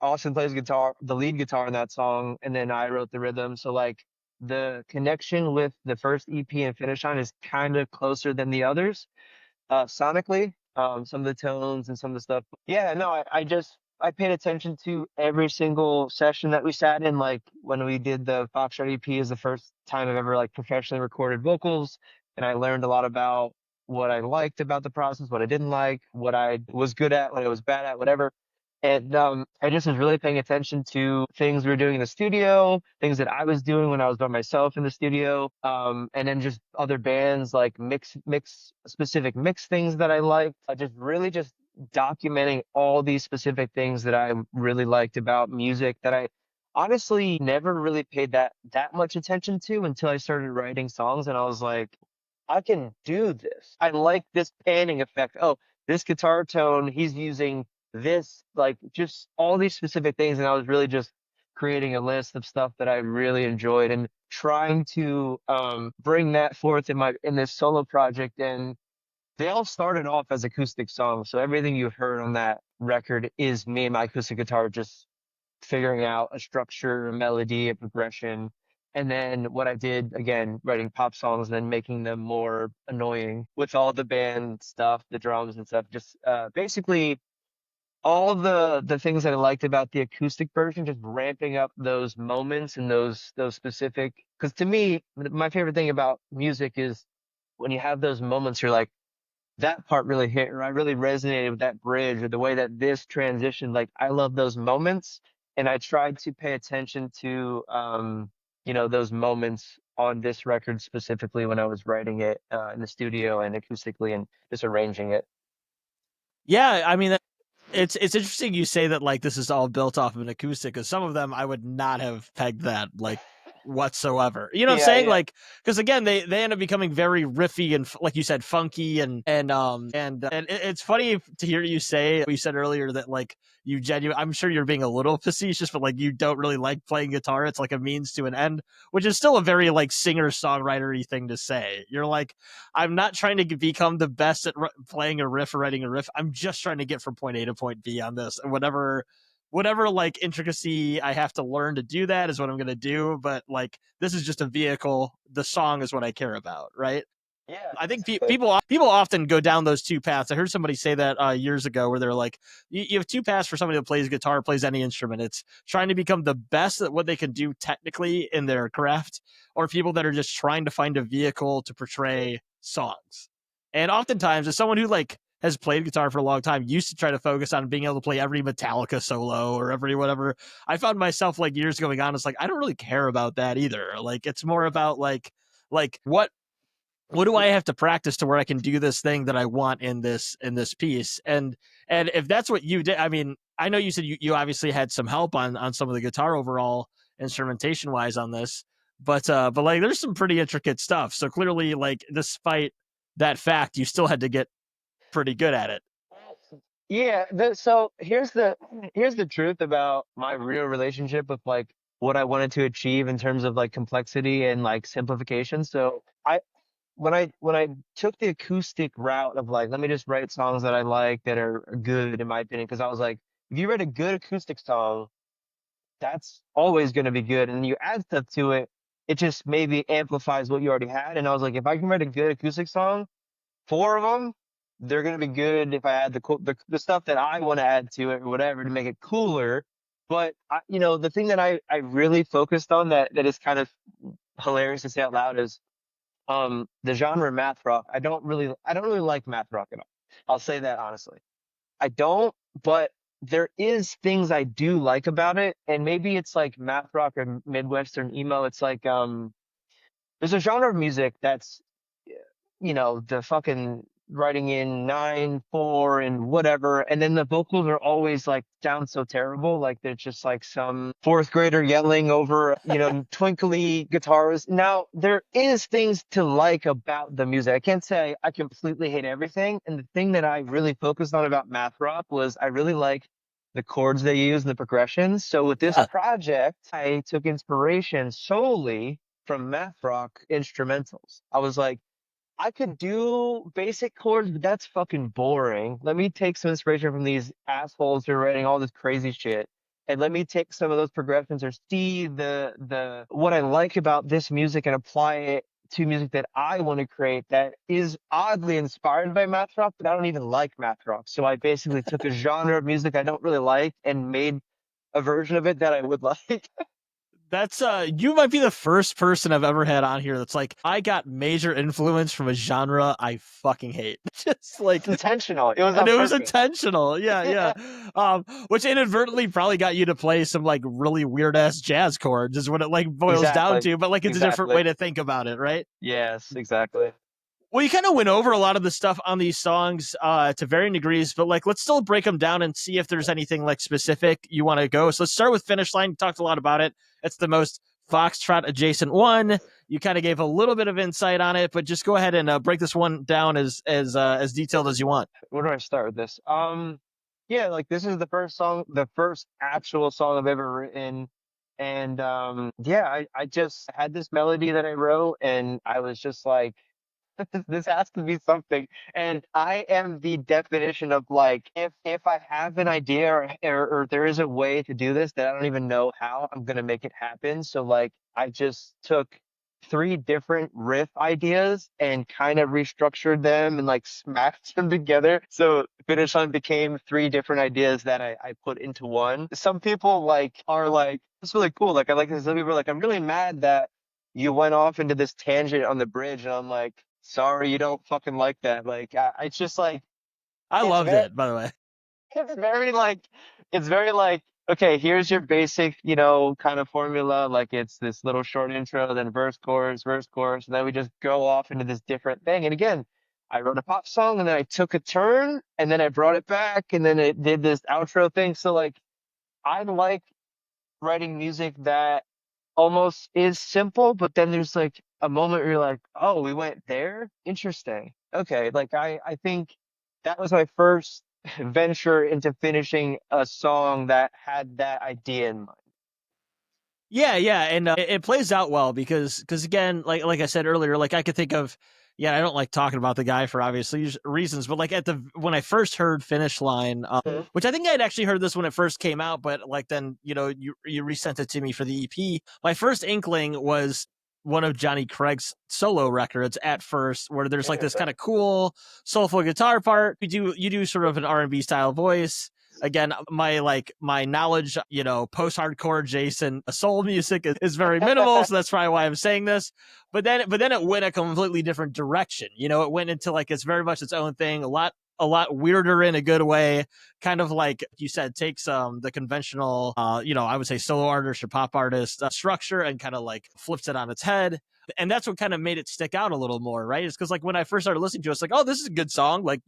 Speaker 2: Austin plays guitar, the lead guitar in that song, and then I wrote the rhythm. So like the connection with the first EP and Finish Line is kind of closer than the others, sonically. Some of the tones and some of the stuff. Yeah, no, I paid attention to every single session that we sat in. Like when we did the Foxtrot EP is the first time I've ever like professionally recorded vocals, and I learned a lot about what I liked about the process, what I didn't like, what I was good at, what I was bad at, whatever. And I just was really paying attention to things we were doing in the studio, things that I was doing when I was by myself in the studio, and then just other bands like mix specific mix things that I liked. I just really just documenting all these specific things that I really liked about music that I honestly never really paid that much attention to until I started writing songs, and I was like, I can do this. I like this panning effect. Oh, this guitar tone, he's using this, like just all these specific things. And I was really just creating a list of stuff that I really enjoyed and trying to bring that forth in this solo project. And they all started off as acoustic songs. So everything you heard on that record is me and my acoustic guitar just figuring out a structure, a melody, a progression. And then what I did, again, writing pop songs and then making them more annoying with all the band stuff, the drums and stuff. Just basically all the things that I liked about the acoustic version, just ramping up those moments and those specific. Because to me, my favorite thing about music is when you have those moments, you're like, that part really hit, or I really resonated with that bridge, or the way that this transitioned. Like, I love those moments, and I tried to pay attention to, those moments on this record specifically when I was writing it in the studio and acoustically and just arranging it.
Speaker 1: Yeah, I mean, it's interesting you say that, like, this is all built off of an acoustic, because some of them I would not have pegged that, like, whatsoever. You know what I'm
Speaker 2: Yeah,
Speaker 1: saying?
Speaker 2: yeah.
Speaker 1: Like, because again, they end up becoming very riffy and, like you said, funky, and it's funny to hear you say what you said earlier, that like you genuine. I'm sure you're being a little facetious, but like you don't really like playing guitar. It's like a means to an end, which is still a very like singer songwritery thing to say. You're like, I'm not trying to become the best at playing a riff or writing a riff. I'm just trying to get from point A to point B on this, and whatever whatever like intricacy I have to learn to do that is what I'm gonna do. But like this is just a vehicle. The song is what I care about, right?
Speaker 2: Yeah,
Speaker 1: I think
Speaker 2: exactly.
Speaker 1: people often go down those two paths. I heard somebody say that years ago, where they're like, you have two paths for somebody that plays guitar, plays any instrument. It's trying to become the best at what they can do technically in their craft, or people that are just trying to find a vehicle to portray songs. And oftentimes, as someone who like has played guitar for a long time, used to try to focus on being able to play every Metallica solo or every whatever. I found myself like years going on, it's like I don't really care about that either. Like it's more about like what do I have to practice to where I can do this thing that I want in this piece? And if that's what you did, I mean, I know you said you obviously had some help on some of the guitar overall instrumentation wise on this, but like there's some pretty intricate stuff. So clearly, like despite that fact, you still had to get pretty good at it.
Speaker 2: Yeah, so here's the truth about my real relationship with like what I wanted to achieve in terms of like complexity and like simplification. So I when I took the acoustic route of like let me just write songs that I like that are good in my opinion, because I was like, if you write a good acoustic song, that's always going to be good, and you add stuff to it, it just maybe amplifies what you already had. And I was like, if I can write a good acoustic song, four of them, they're gonna be good if I add the stuff that I want to add to it or whatever to make it cooler. But you know, the thing that I really focused on that is kind of hilarious to say out loud is the genre math rock. I don't really like math rock at all. I'll say that honestly. I don't, but there is things I do like about it, and maybe it's like math rock or Midwestern emo. It's like there's a genre of music that's, you know, the fucking writing in 9/4 and whatever, and then the vocals are always like sound so terrible, like they're just like some fourth grader yelling over, you know, twinkly guitars. Now there is things to like about the music. I can't say I completely hate everything, and the thing that I really focused on about math rock was I really like the chords they use and the progressions. So with this
Speaker 1: Yeah,
Speaker 2: project, I took inspiration solely from math rock instrumentals. I was like, I could do basic chords, but that's fucking boring. Let me take some inspiration from these assholes who are writing all this crazy shit, and let me take some of those progressions or see the what I like about this music and apply it to music that I want to create that is oddly inspired by math rock, but I don't even like math rock. So I basically took a genre of music I don't really like and made a version of it that I would like.
Speaker 1: that's you might be the first person I've ever had on here that's like I got major influence from a genre I fucking hate. Just
Speaker 2: It's
Speaker 1: like
Speaker 2: intentional. It was
Speaker 1: and
Speaker 2: on
Speaker 1: it was
Speaker 2: purpose.
Speaker 1: intentional. Yeah, yeah. Which inadvertently probably got you to play some like really weird ass jazz chords is what it like boils down
Speaker 2: Exactly.
Speaker 1: to, but like it's a different
Speaker 2: Exactly.
Speaker 1: way to think about it, right?
Speaker 2: Yes, exactly.
Speaker 1: Well, you kind of went over a lot of the stuff on these songs to varying degrees, but like let's still break them down and see if there's anything like specific you want to go. So let's start with Finish Line. You talked a lot about it. It's the most Foxtrot adjacent one. You kind of gave a little bit of insight on it, but just go ahead and break this one down as detailed as you want.
Speaker 2: Where do I start with this? Yeah, like this is the first song, the first actual song I've ever written. And yeah, I just had this melody that I wrote, and I was just like, this has to be something. And I am the definition of like, if I have an idea or there is a way to do this that I don't even know how, I'm gonna make it happen. So like I just took three different riff ideas and kind of restructured them and like smashed them together. So Finish Line became three different ideas that I put into one. Some people like are like, it's really cool. Like I like this. Some people are like, I'm really mad that you went off into this tangent on the bridge, and I'm like, sorry, you don't fucking like that. Like, it's just like
Speaker 1: I
Speaker 2: it's
Speaker 1: loved
Speaker 2: very,
Speaker 1: it, by the way.
Speaker 2: it's very like, it's very like, okay, here's your basic, you know, kind of formula. Like, it's this little short intro, then verse, chorus, and then we just go off into this different thing. And again, I wrote a pop song, and then I took a turn, and then I brought it back, and then it did this outro thing. So like, I like writing music that almost is simple, but then there's like a moment where you're like, oh, we went there? Interesting. Okay, like I think that was my first venture into finishing a song that had that idea in mind.
Speaker 1: Yeah, yeah, and it plays out well because again, like I said earlier, like I could think of Yeah, I don't like talking about the guy for obvious reasons, but like at the when I first heard Finish Line,
Speaker 2: Mhm.
Speaker 1: which I think I had actually heard this when it first came out, but like then you resent it to me for the EP. My first inkling was one of Johnny Craig's solo records at first, where there's like this kind of cool soulful guitar part. You do sort of an R&B style voice. Again, my knowledge, post-hardcore Jason soul music is very minimal, so that's probably why I'm saying this. But then it went a completely different direction. It went into like it's very much its own thing, a lot weirder in a good way. Kind of like you said, takes the conventional, I would say solo artist or pop artist structure and kind of like flips it on its head. And that's what kind of made it stick out a little more, right? It's because like when I first started listening to it, it's like, oh, this is a good song. Like,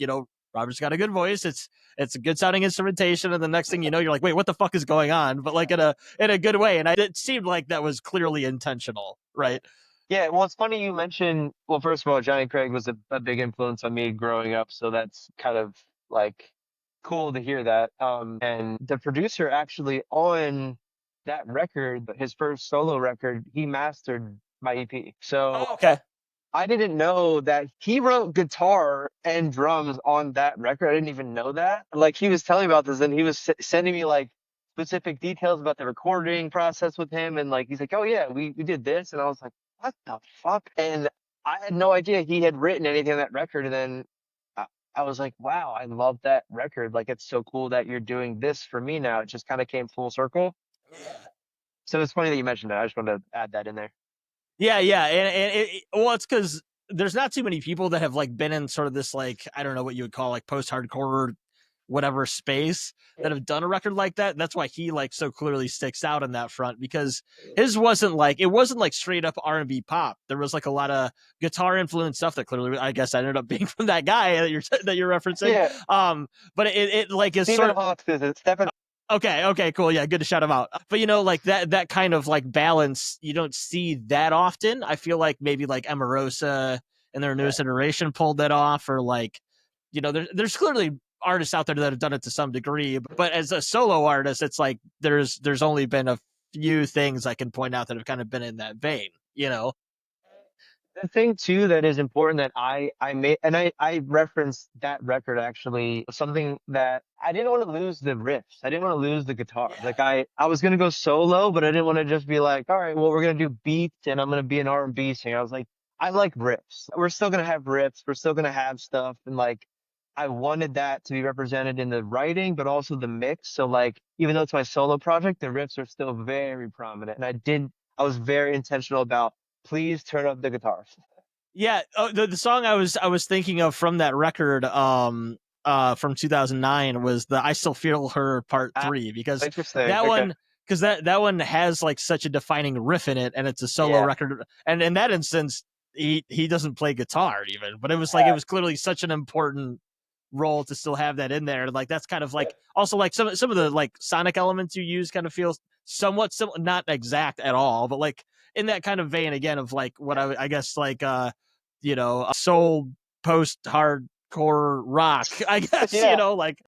Speaker 1: Robert's got a good voice. It's a good sounding instrumentation, and the next thing you know, you're like, wait, what the fuck is going on? But like in a good way, and it seemed like that was clearly intentional, right?
Speaker 2: Yeah, well, it's funny you mentioned, well, first of all, Johnny Craig was a big influence on me growing up, so that's kind of like cool to hear that. And the producer actually on that record, his first solo record, he mastered my EP. So
Speaker 1: Oh, okay.
Speaker 2: I didn't know that he wrote guitar and drums on that record. I didn't even know that. Like he was telling me about this and he was sending me like specific details about the recording process with him. And like, he's like, oh yeah, we did this. And I was like, what the fuck? And I had no idea he had written anything on that record. And then I, I was like, wow, I love that record. Like, it's so cool that you're doing this for me now. It just kind of came full circle. So it's funny that you mentioned that. I just wanted to add that in there.
Speaker 1: Yeah, yeah, well, it's because there's not too many people that have like been in sort of this like I don't know what you would call like post-hardcore whatever space that have done a record like that. That's why he like so clearly sticks out in that front because his wasn't like straight up R&B pop. There was like a lot of guitar influenced stuff that clearly I guess ended up being from that guy that you're referencing.
Speaker 2: Yeah,
Speaker 1: But it like is
Speaker 2: Stephen
Speaker 1: sort of
Speaker 2: Hawks is it. Stephen.
Speaker 1: okay, okay, cool. Yeah, good to shout him out. But like that kind of like balance, you don't see that often. I feel like maybe like Emarosa and their
Speaker 2: Yeah.
Speaker 1: newest iteration pulled that off, or like, there's clearly artists out there that have done it to some degree. But as a solo artist, it's like there's only been a few things I can point out that have kind of been in that vein.
Speaker 2: The thing too that is important that I made and I referenced that record actually something that I didn't want to lose the riffs. I didn't want to lose the guitars. Like I was gonna go solo, but I didn't want to just be like, all right, well we're gonna do beats and I'm gonna be an R&B singer. I was like, I like riffs. We're still gonna have riffs. We're still gonna have stuff and like I wanted that to be represented in the writing, but also the mix. So like even though it's my solo project, the riffs are still very prominent. And I was very intentional about please turn up the guitars.
Speaker 1: Yeah, the song I was thinking of from that record, from 2009 was the "I Still Feel Her" Part
Speaker 2: Ah,
Speaker 1: 3 because
Speaker 2: interesting.
Speaker 1: that
Speaker 2: Okay.
Speaker 1: one because that one has like such a defining riff in it, and it's a solo
Speaker 2: Yeah.
Speaker 1: record. And in that instance, he doesn't play guitar even, but it
Speaker 2: Yeah.
Speaker 1: was clearly such an important role to still have that in there. Like that's kind of like also like some of the like sonic elements you use kind of feels somewhat similar, not exact at all, but like in that kind of vein again of like what I guess like soul post hardcore rock, I guess,
Speaker 2: Yeah.
Speaker 1: like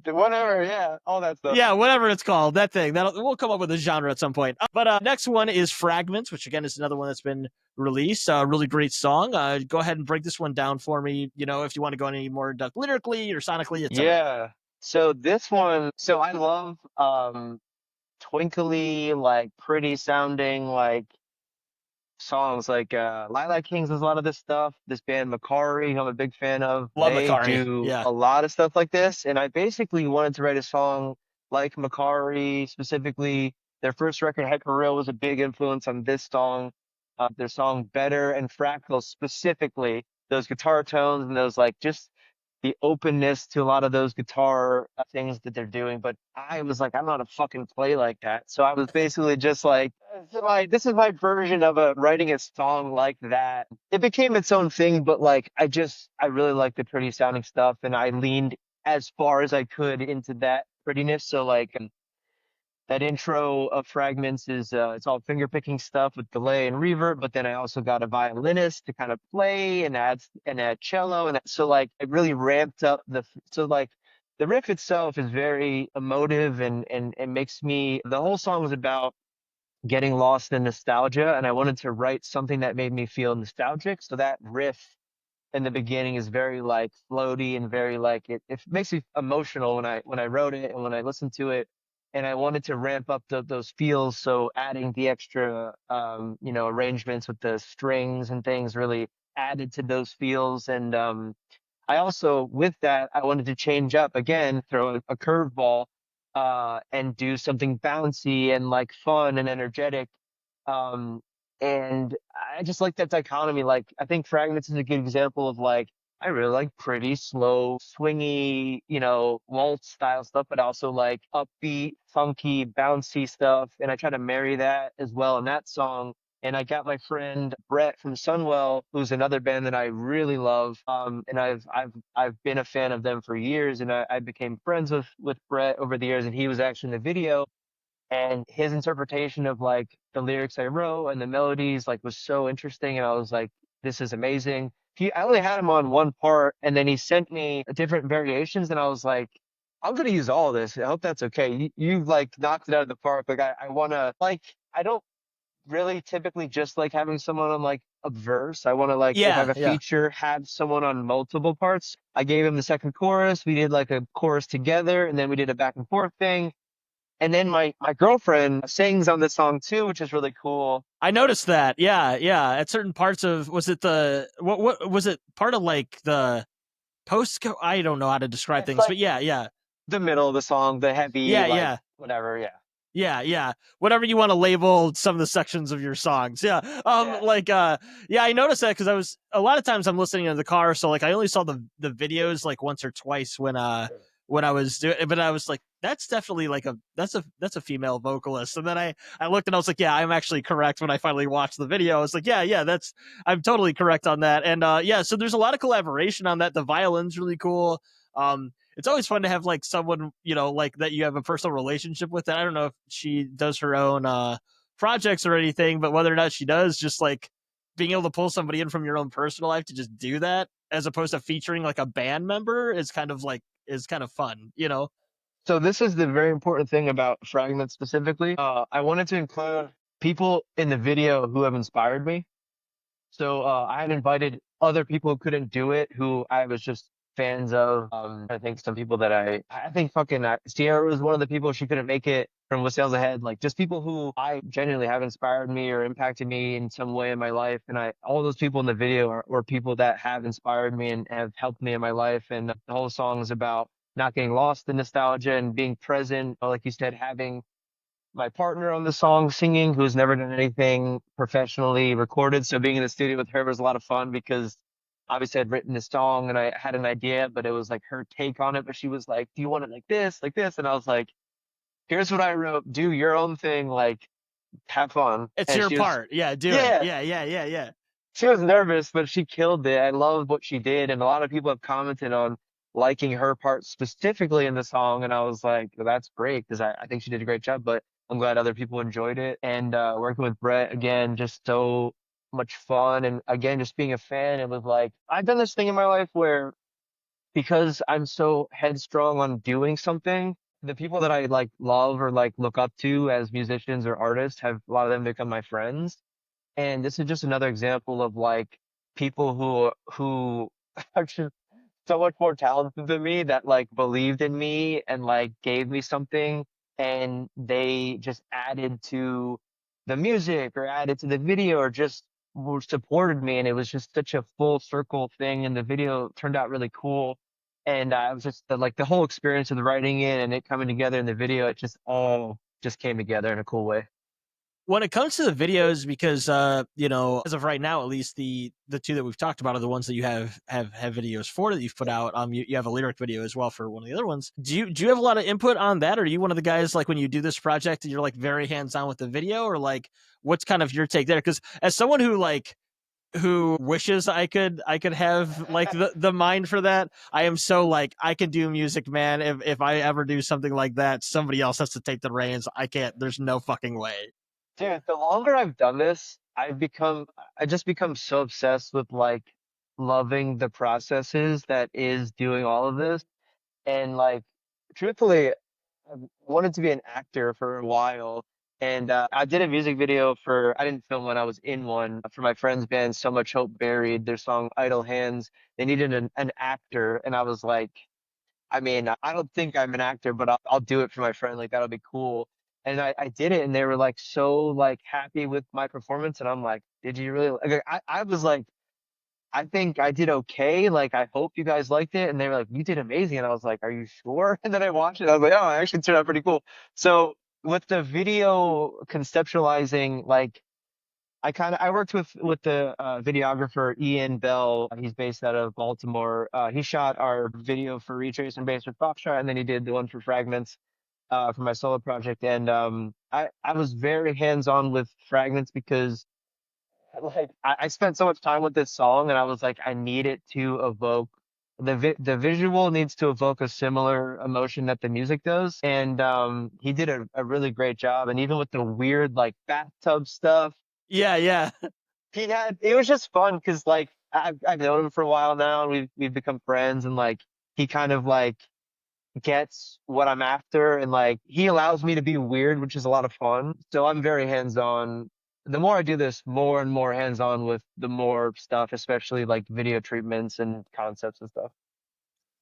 Speaker 2: Whatever. Yeah. All that stuff.
Speaker 1: yeah, whatever it's called, that thing. We'll come up with a genre at some point. But next one is Fragments, which again is another one that's been released. A really great song. Go ahead and break this one down for me. If you want to go any more depth lyrically or sonically, etc.
Speaker 2: Yeah. So this one, so I love twinkly, like pretty sounding like songs like Lilac Kings does a lot of this stuff. This band Macari, who I'm a big fan of,
Speaker 1: Love
Speaker 2: they
Speaker 1: Makari.
Speaker 2: do
Speaker 1: Yeah,
Speaker 2: a lot of stuff like this. And I basically wanted to write a song like Macari, specifically. Their first record, Hyperreal, was a big influence on this song. Their song Better and Fractals specifically, those guitar tones and those like just the openness to a lot of those guitar things that they're doing. But I was like, I'm not a fucking play like that. So I was basically just like, this is my version of writing a song like that. It became its own thing, but like I really like the pretty sounding stuff, and I leaned as far as I could into that prettiness. So like that intro of Fragments is it's all finger picking stuff with delay and reverb, but then I also got a violinist to kind of play and add cello, and so like it really ramped up so like the riff itself is very emotive, and it makes me, the whole song was about getting lost in nostalgia, and I wanted to write something that made me feel nostalgic. So that riff in the beginning is very like floaty and very like it makes me emotional when I wrote it and when I listened to it. And I wanted to ramp up those feels, so adding the extra arrangements with the strings and things really added to those feels. And I also, with that, I wanted to change up again, throw a curveball, and do something bouncy and like fun and energetic. Um, and I just like that dichotomy. Like, I think Fragments is a good example of like, I really like pretty slow, swingy, waltz style stuff, but also like upbeat, funky, bouncy stuff. And I try to marry that as well in that song. And I got my friend Brett from Sunwell, who's another band that I really love. And I've been a fan of them for years, and I became friends with Brett over the years, and he was actually in the video, and his interpretation of like the lyrics I wrote and the melodies like was so interesting, and I was like, this is amazing. I only had him on one part, and then he sent me different variations, and I was like, I'm gonna use all of this. I hope that's okay. You like knocked it out of the park. Like I wanna like I don't really typically just like having someone on like a verse. I want to like if I have
Speaker 1: Yeah,
Speaker 2: a
Speaker 1: yeah.
Speaker 2: feature, have someone on multiple parts. I gave him the second chorus. We did like a chorus together, and then we did a back and forth thing. And then my girlfriend sings on the song too, which is really cool.
Speaker 1: I noticed that. Yeah, yeah. At certain parts of, was it the what was it part of like the post? I don't know how to describe
Speaker 2: It's
Speaker 1: things, but
Speaker 2: like
Speaker 1: yeah, yeah,
Speaker 2: the middle of the song, the heavy,
Speaker 1: yeah,
Speaker 2: like
Speaker 1: yeah.
Speaker 2: whatever. Yeah.
Speaker 1: Yeah, yeah. Whatever you want to label some of the sections of your songs. Yeah.
Speaker 2: Yeah.
Speaker 1: Yeah, I noticed that because I was a lot of times I'm listening in the car, so like I only saw the videos like once or twice when I was doing it, but I was like, that's definitely like that's a female vocalist. And then I looked and I was like, yeah, I'm actually correct when I finally watched the video. I was like, yeah, yeah, that's I'm totally correct on that. And yeah, so there's a lot of collaboration on that. The violin's really cool. It's always fun to have like someone like that you have a personal relationship with. And I don't know if she does her own projects or anything, but whether or not she does, just like being able to pull somebody in from your own personal life to just do that as opposed to featuring like a band member is kind of fun.
Speaker 2: So this is the very important thing about Fragments specifically. I wanted to include people in the video who have inspired me. So I had invited other people who couldn't do it, who I was just fans of. I think some people that I think fucking Sierra was one of the people. She couldn't make it from What Sails Ahead. Like just people who I genuinely have inspired me or impacted me in some way in my life. And all those people in the video were people that have inspired me and have helped me in my life. And the whole song is about not getting lost in nostalgia and being present. Like you said, having my partner on the song singing, who's never done anything professionally recorded. So being in the studio with her was a lot of fun because obviously I'd written this song and I had an idea, but it was like her take on it. But she was like, do you want it like this, like this? And I was like, here's what I wrote. Do your own thing. Like, have fun.
Speaker 1: It's
Speaker 2: And
Speaker 1: your
Speaker 2: she was,
Speaker 1: part. Yeah, do it.
Speaker 2: yeah,
Speaker 1: Yeah, yeah, yeah, yeah.
Speaker 2: she was nervous, but she killed it. I love what she did. And a lot of people have commented on liking her part specifically in the song. And I was like, well, that's great because I think she did a great job, but I'm glad other people enjoyed it. And working with Brett again, just so much fun. And again, just being a fan, it was like, I've done this thing in my life where because I'm so headstrong on doing something, the people that I like love or like look up to as musicians or artists have a lot of them become my friends. And this is just another example of like people who are just so much more talented than me that like believed in me and like gave me something, and they just added to the music or added to the video or just supported me, and it was just such a full circle thing, and the video turned out really cool. And I was just like the whole experience of the writing it and it coming together in the video, it just all just came together in a cool way.
Speaker 1: When it comes to the videos, because as of right now, at least the two that we've talked about are the ones that you have videos for that you've put out. You have a lyric video as well for one of the other ones. Do you have a lot of input on that? Or are you one of the guys like when you do this project, you're like very hands on with the video, or like what's kind of your take there? Because as someone who wishes I could have like the mind for that. I am so like I can do music, man. If I ever do something like that, somebody else has to take the reins. I can't. There's no fucking way.
Speaker 2: Dude, the longer I've done this, I just become so obsessed with like loving the processes that is doing all of this. And like, truthfully, I wanted to be an actor for a while. And I did a music video for, I didn't film one, I was in one for my friend's band, So Much Hope Buried, their song Idle Hands. They needed an actor, and I was like, I mean, I don't think I'm an actor, but I'll do it for my friend. Like, that'll be cool. And I did it, and they were like so like happy with my performance. And I'm like, did you really? Like, I was like, I think I did okay. Like, I hope you guys liked it. And they were like, you did amazing. And I was like, are you sure? And then I watched it. I was like, oh, it actually turned out pretty cool. So with the video conceptualizing, like I worked with the videographer Ian Bell. He's based out of Baltimore. He shot our video for Retrace and Bass with Fauxtrot, and then he did the one for Fragments for my solo project. And I was very hands-on with Fragments because like I spent so much time with this song, and I was like, I need it to evoke the visual needs to evoke a similar emotion that the music does. And he did a really great job. And even with the weird like bathtub stuff
Speaker 1: Yeah, yeah.
Speaker 2: he had it was just fun because like I've known him for a while now and we've become friends and like he kind of like gets what I'm after and like he allows me to be weird, which is a lot of fun. So I'm very hands-on. The more I do this, more and more hands-on with the more stuff, especially like video treatments and concepts and stuff.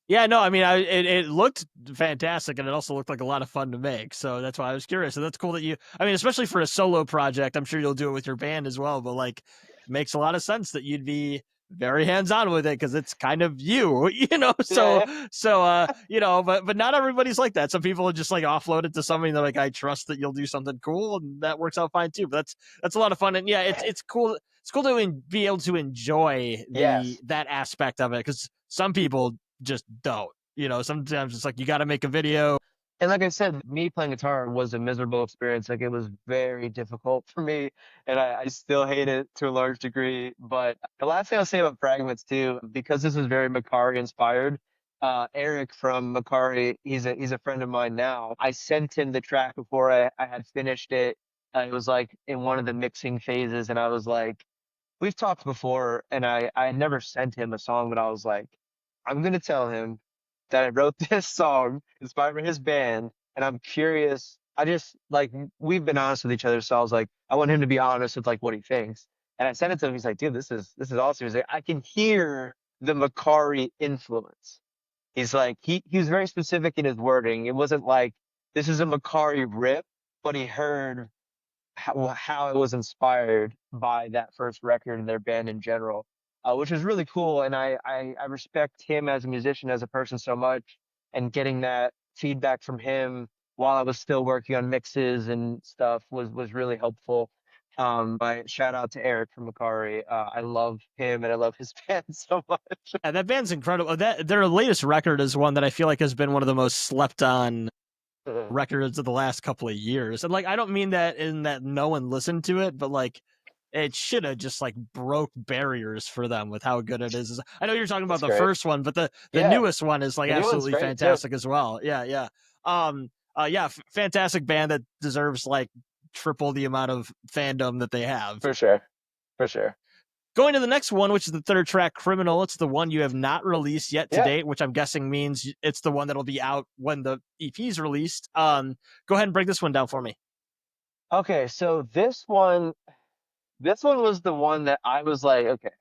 Speaker 1: Yeah, no, I mean, it looked fantastic, and it also looked like a lot of fun to make. So that's why I was curious. And that's cool that you, I mean, especially for a solo project, I'm sure you'll do it with your band as well. But like, makes a lot of sense that you'd be very hands on with it because it's kind of you, you know.
Speaker 2: Yeah,
Speaker 1: So
Speaker 2: yeah.
Speaker 1: you know, but not everybody's like that. Some people just like offload it to somebody. They're like, I trust that you'll do something cool, and that works out fine too. But that's a lot of fun, and yeah, it's cool. It's cool to be able to enjoy the
Speaker 2: Yes.
Speaker 1: that aspect of it because some people just don't. You know, sometimes it's like you got to make a video.
Speaker 2: And like I said, me playing guitar was a miserable experience. Like it was very difficult for me, and I still hate it to a large degree. But the last thing I'll say about Fragments too, because this is very Macari inspired. Eric from Macari, he's a friend of mine now. I sent him the track before I had finished it. It was like in one of the mixing phases, and I was like, we've talked before, and I had never sent him a song, but I was like, I'm gonna tell him that I wrote this song inspired by his band, and I'm curious. I just like we've been honest with each other, so I was like, I want him to be honest with like what he thinks. And I sent it to him. He's like, dude, this is awesome. He's like, I can hear the Macari influence. He's like, he was very specific in his wording. It wasn't like this is a Macari rip, but he heard how it was inspired by that first record and their band in general, which is really cool. And I respect him as a musician, as a person so much, and getting that feedback from him while I was still working on mixes and stuff was really helpful. But shout out to Eric from Macari. I love him and I love his band so much.
Speaker 1: Yeah, that band's incredible. That their latest record is one that I feel like has been one of the most slept on records of the last couple of years. And like I don't mean that in that no one listened to it, but like it should have just like broke barriers for them with how good it is. I know you're talking about
Speaker 2: That's
Speaker 1: the
Speaker 2: great.
Speaker 1: first one, but the
Speaker 2: Yeah,
Speaker 1: newest one is like
Speaker 2: the new one's
Speaker 1: absolutely
Speaker 2: great too,
Speaker 1: fantastic as well. Yeah, yeah. Yeah, fantastic band that deserves like triple the amount of fandom that they have.
Speaker 2: for sure, for sure.
Speaker 1: Going to the next one, which is the third track, Criminal. It's the one you have not released yet to
Speaker 2: Yeah.
Speaker 1: date, which I'm guessing means it's the one that'll be out when the EP is released. Go ahead and break this one down for me.
Speaker 2: Okay, so this one was the one that I was like, okay,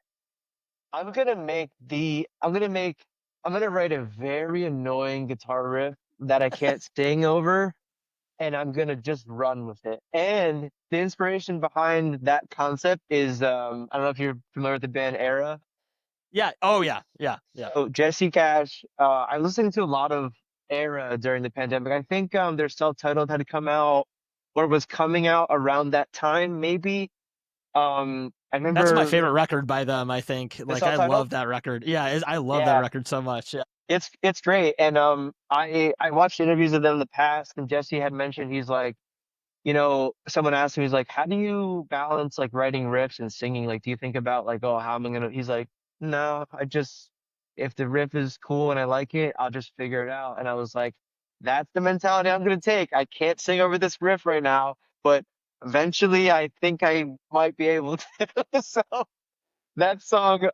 Speaker 2: I'm gonna write a very annoying guitar riff that I can't sing over, and I'm gonna just run with it. And the inspiration behind that concept is I don't know if you're familiar with the band Era.
Speaker 1: Yeah. Oh, yeah. Yeah. Yeah.
Speaker 2: So Jesse Cash, I listened to a lot of Era during the pandemic. I think their self-titled had come out or was coming out around that time, maybe. I
Speaker 1: That's my
Speaker 2: remember
Speaker 1: favorite record by them, I think.
Speaker 2: the
Speaker 1: Like, I
Speaker 2: self-titled.
Speaker 1: love that record. Yeah. I love that
Speaker 2: Yeah,
Speaker 1: record so much. Yeah.
Speaker 2: it's great. And I watched interviews of them in the past, and Jesse had mentioned he's like, someone asked him, he's like, how do you balance like writing riffs and singing? Like, do you think about like, oh, how am I gonna? He's like, no, if the riff is cool and I like it, I'll just figure it out. And I was like, that's the mentality I'm gonna take. I can't sing over this riff right now, but eventually I think I might be able to. So that song,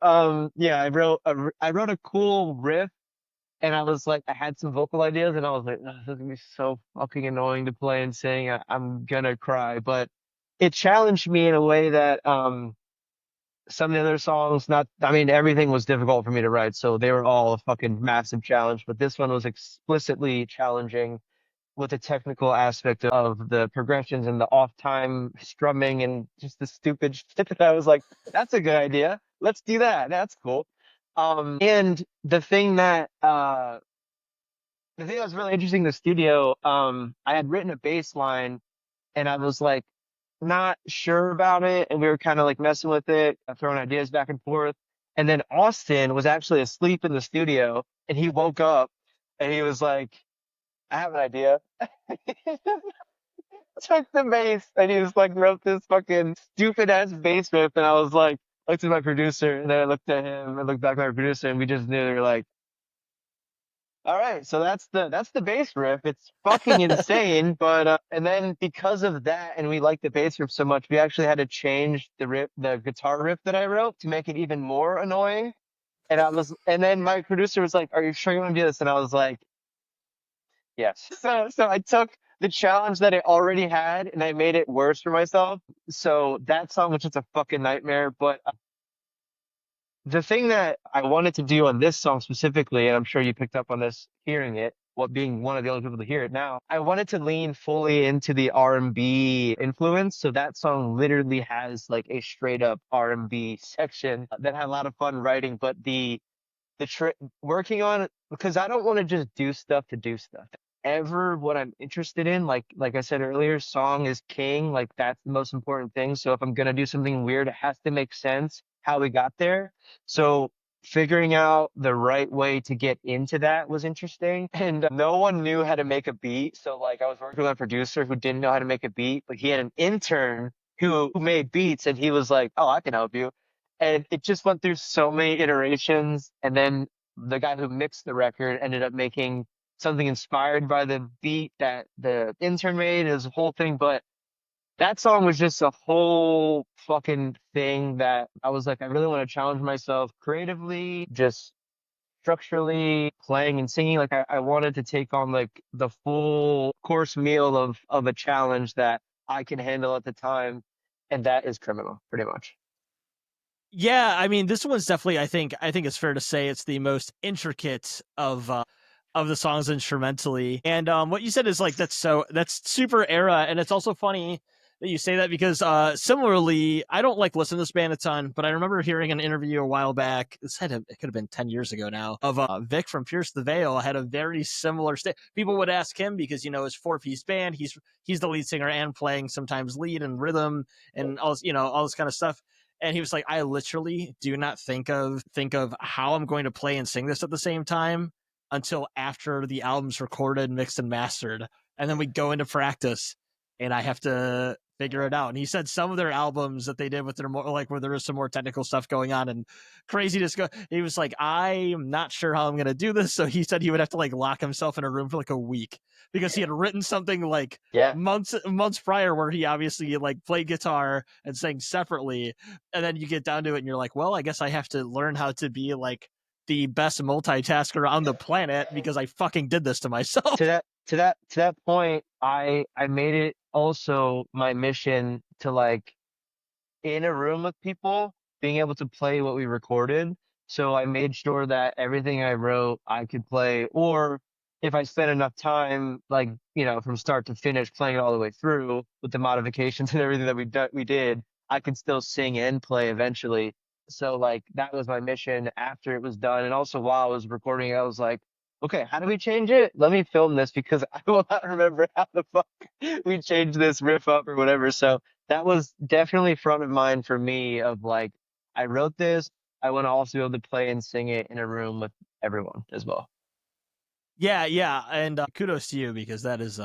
Speaker 2: yeah, I wrote a cool riff and I was like, I had some vocal ideas, and I was like, "Ugh, this is gonna be so fucking annoying to play and sing. I'm gonna cry." But it challenged me in a way that some of the other songs, not, I mean, everything was difficult for me to write, so they were all a fucking massive challenge. But this one was explicitly challenging with the technical aspect of the progressions and the off time strumming and just the stupid shit that I was like, that's a good idea. Let's do that. That's cool. And the thing that was really interesting in the studio, I had written a bass line and I was like not sure about it, and we were kind of like messing with it, throwing ideas back and forth. And then Austin was actually asleep in the studio, and he woke up and he was like, "I have an idea." Took the bass and he was like wrote this fucking stupid ass bass riff, and I was like, looked at my producer, and then I looked at him and looked back at my producer, and we just knew. They were like, all right, so that's the bass riff. It's fucking insane, but and then because of that, and we liked the bass riff so much, we actually had to change the guitar riff that I wrote to make it even more annoying. And then my producer was like, "Are you sure you want to do this?" And I was like, "Yes." So I took the challenge that I already had and I made it worse for myself. So that song was just a fucking nightmare. But the thing that I wanted to do on this song specifically, and I'm sure you picked up on this hearing it, what being one of the only people to hear it now, I wanted to lean fully into the R&B influence. So that song literally has like a straight up R&B section that had a lot of fun writing, but the working on it, because I don't want to just do stuff to do stuff. Ever what I'm interested in, like I said earlier, song is king. Like that's the most important thing. So if I'm gonna do something weird, it has to make sense how we got there. So figuring out the right way to get into that was interesting. And no one knew how to make a beat. So like I was working with a producer who didn't know how to make a beat, but he had an intern who made beats, and he was like, "Oh, I can help you." And it just went through so many iterations. And then the guy who mixed the record ended up making something inspired by the beat that the intern made. It was a whole thing. But that song was just a whole fucking thing that I was like, I really want to challenge myself creatively, just structurally, playing and singing. Like I wanted to take on like the full course meal of a challenge that I can handle at the time. And that is Criminal, pretty much.
Speaker 1: Yeah, I mean, this one's definitely. I think it's fair to say it's the most intricate of the songs instrumentally. And what you said is like that's super era, and it's also funny that you say that because similarly, I don't like listen to this band a ton, but I remember hearing an interview a while back. It could have been 10 years ago now of Vic from Pierce the Veil had a very similar state. People would ask him because his 4-piece band. He's the lead singer and playing sometimes lead and rhythm and all this kind of stuff, and he was like, I literally do not think of how I'm going to play and sing this at the same time until after the album's recorded, mixed, and mastered. And then we go into practice and I have to figure it out. And he said some of their albums that they did with their more like where there was some more technical stuff going on and craziness. He was like, I'm not sure how I'm gonna do this. So he said he would have to like lock himself in a room for like a week because he had written something like
Speaker 2: Yeah.
Speaker 1: months prior where he obviously like played guitar and sang separately, and then you get down to it and you're like, well, I guess I have to learn how to be like the best multitasker on the planet because I fucking did this to myself.
Speaker 2: To that point, I made it also my mission to like in a room with people, being able to play what we recorded. So I made sure that everything I wrote I could play, or if I spent enough time, like, from start to finish, playing it all the way through with the modifications and everything that we did, I could still sing and play eventually. So like that was my mission after it was done. And also while I was recording it, I was like, okay, how do we change it? Let me film this because I will not remember how the fuck we changed this riff up or whatever. So that was definitely front of mind for me of like, I wrote this. I want to also be able to play and sing it in a room with everyone as well.
Speaker 1: Yeah, and kudos to you because that's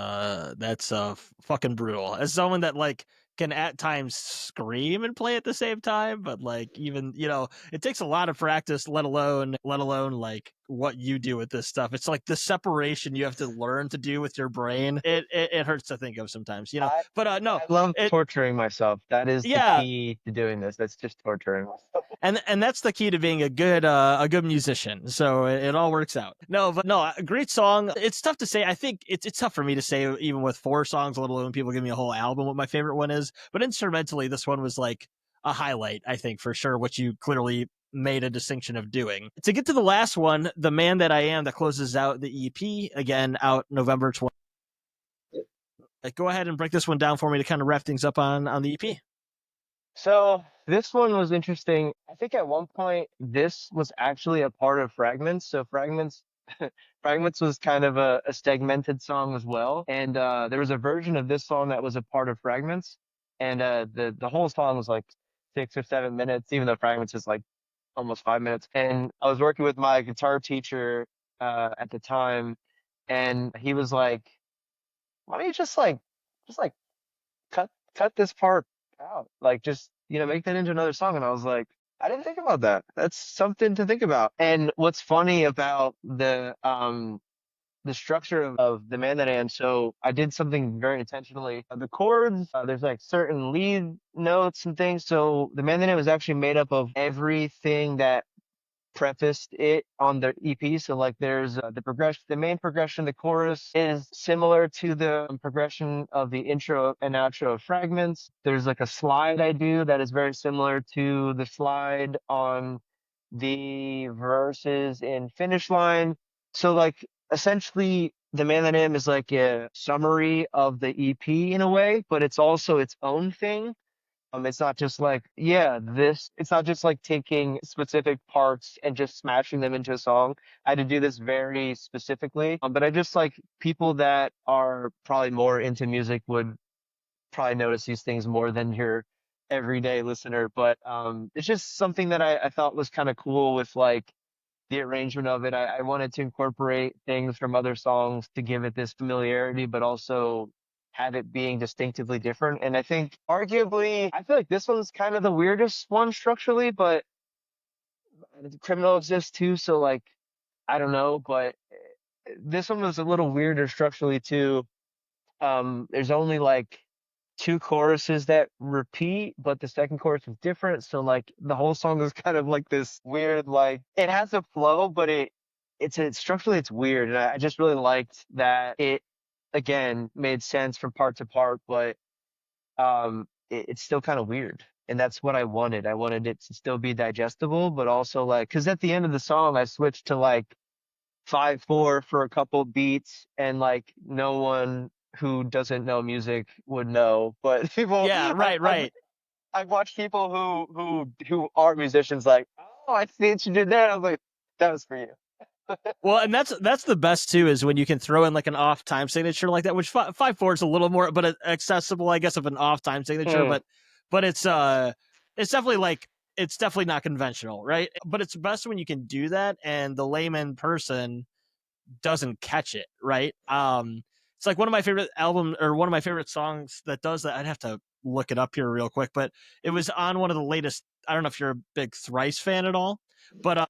Speaker 1: fucking brutal. As someone that like can at times scream and play at the same time, but like even it takes a lot of practice, let alone like what you do with this stuff. It's like the separation you have to learn to do with your brain. It hurts to think of sometimes, you know.
Speaker 2: I
Speaker 1: But no,
Speaker 2: I love
Speaker 1: it
Speaker 2: torturing myself. That is the
Speaker 1: yeah,
Speaker 2: key to doing this. That's just torturing myself.
Speaker 1: and that's the key to being a good musician. So it all works out. No, but no, a great song. It's tough to say. I think it's tough for me to say even with 4 songs, let alone people give me a whole album what my favorite one is. But instrumentally, this one was like a highlight, I think, for sure, which you clearly made a distinction of doing. To get to the last one, The Man That I Am, that closes out the EP, again out November 20th. Go ahead and break this one down for me to kind of wrap things up on the EP.
Speaker 2: So this one was interesting. I think at one point this was actually a part of Fragments. So Fragments Fragments was kind of a segmented song as well. And there was a version of this song that was a part of Fragments. And the whole song was like 6 or 7 minutes, even though Fragments is like almost 5 minutes. And I was working with my guitar teacher at the time, and he was like, "Why don't you just like cut this part out. Like just, make that into another song." And I was like, I didn't think about that. That's something to think about. And what's funny about the structure of The Man That I Am, so I did something very intentionally. The chords, there's like certain lead notes and things. So The Man That I Am is actually made up of everything that prefaced it on the EP. So like there's the main progression, the chorus is similar to the progression of the intro and outro of Fragments. There's like a slide I do that is very similar to the slide on the verses in Finish Line. So like essentially The Man That I Am is like a summary of the EP in a way, but it's also its own thing. It's not just like, it's not just like taking specific parts and just smashing them into a song. I had to do this very specifically. But I just like people that are probably more into music would probably notice these things more than your everyday listener. But it's just something that I thought was kind of cool with like the arrangement of it. I wanted to incorporate things from other songs to give it this familiarity, but also have it being distinctively different. And I think arguably, I feel like this one's kind of the weirdest one structurally, but Criminal exists too. So like, I don't know, but this one was a little weirder structurally too. There's only like 2 choruses that repeat, but the second chorus is different. So like the whole song is kind of like this weird, like it has a flow, but structurally it's weird. And I just really liked that it again made sense from part to part, but it's still kind of weird. And that's what I wanted. I wanted it to still be digestible, but also like, because at the end of the song, I switched to like 5/4 for a couple beats, and like no one who doesn't know music would know. But people,
Speaker 1: Yeah,
Speaker 2: I've,
Speaker 1: right,
Speaker 2: I've,
Speaker 1: right.
Speaker 2: I've watched people who are musicians like, oh, I see what you did there. I was like, that was for you.
Speaker 1: Well, and that's the best too is when you can throw in like an off time signature like that, which 5/4 is a little more, but accessible, I guess, of an off time signature.
Speaker 2: Mm,
Speaker 1: But it's definitely like it's definitely not conventional, right? But it's best when you can do that, and the layman person doesn't catch it, right? It's like one of my favorite album or one of my favorite songs that does that. I'd have to look it up here real quick, but it was on one of the latest. I don't know if you're a big Thrice fan at all, but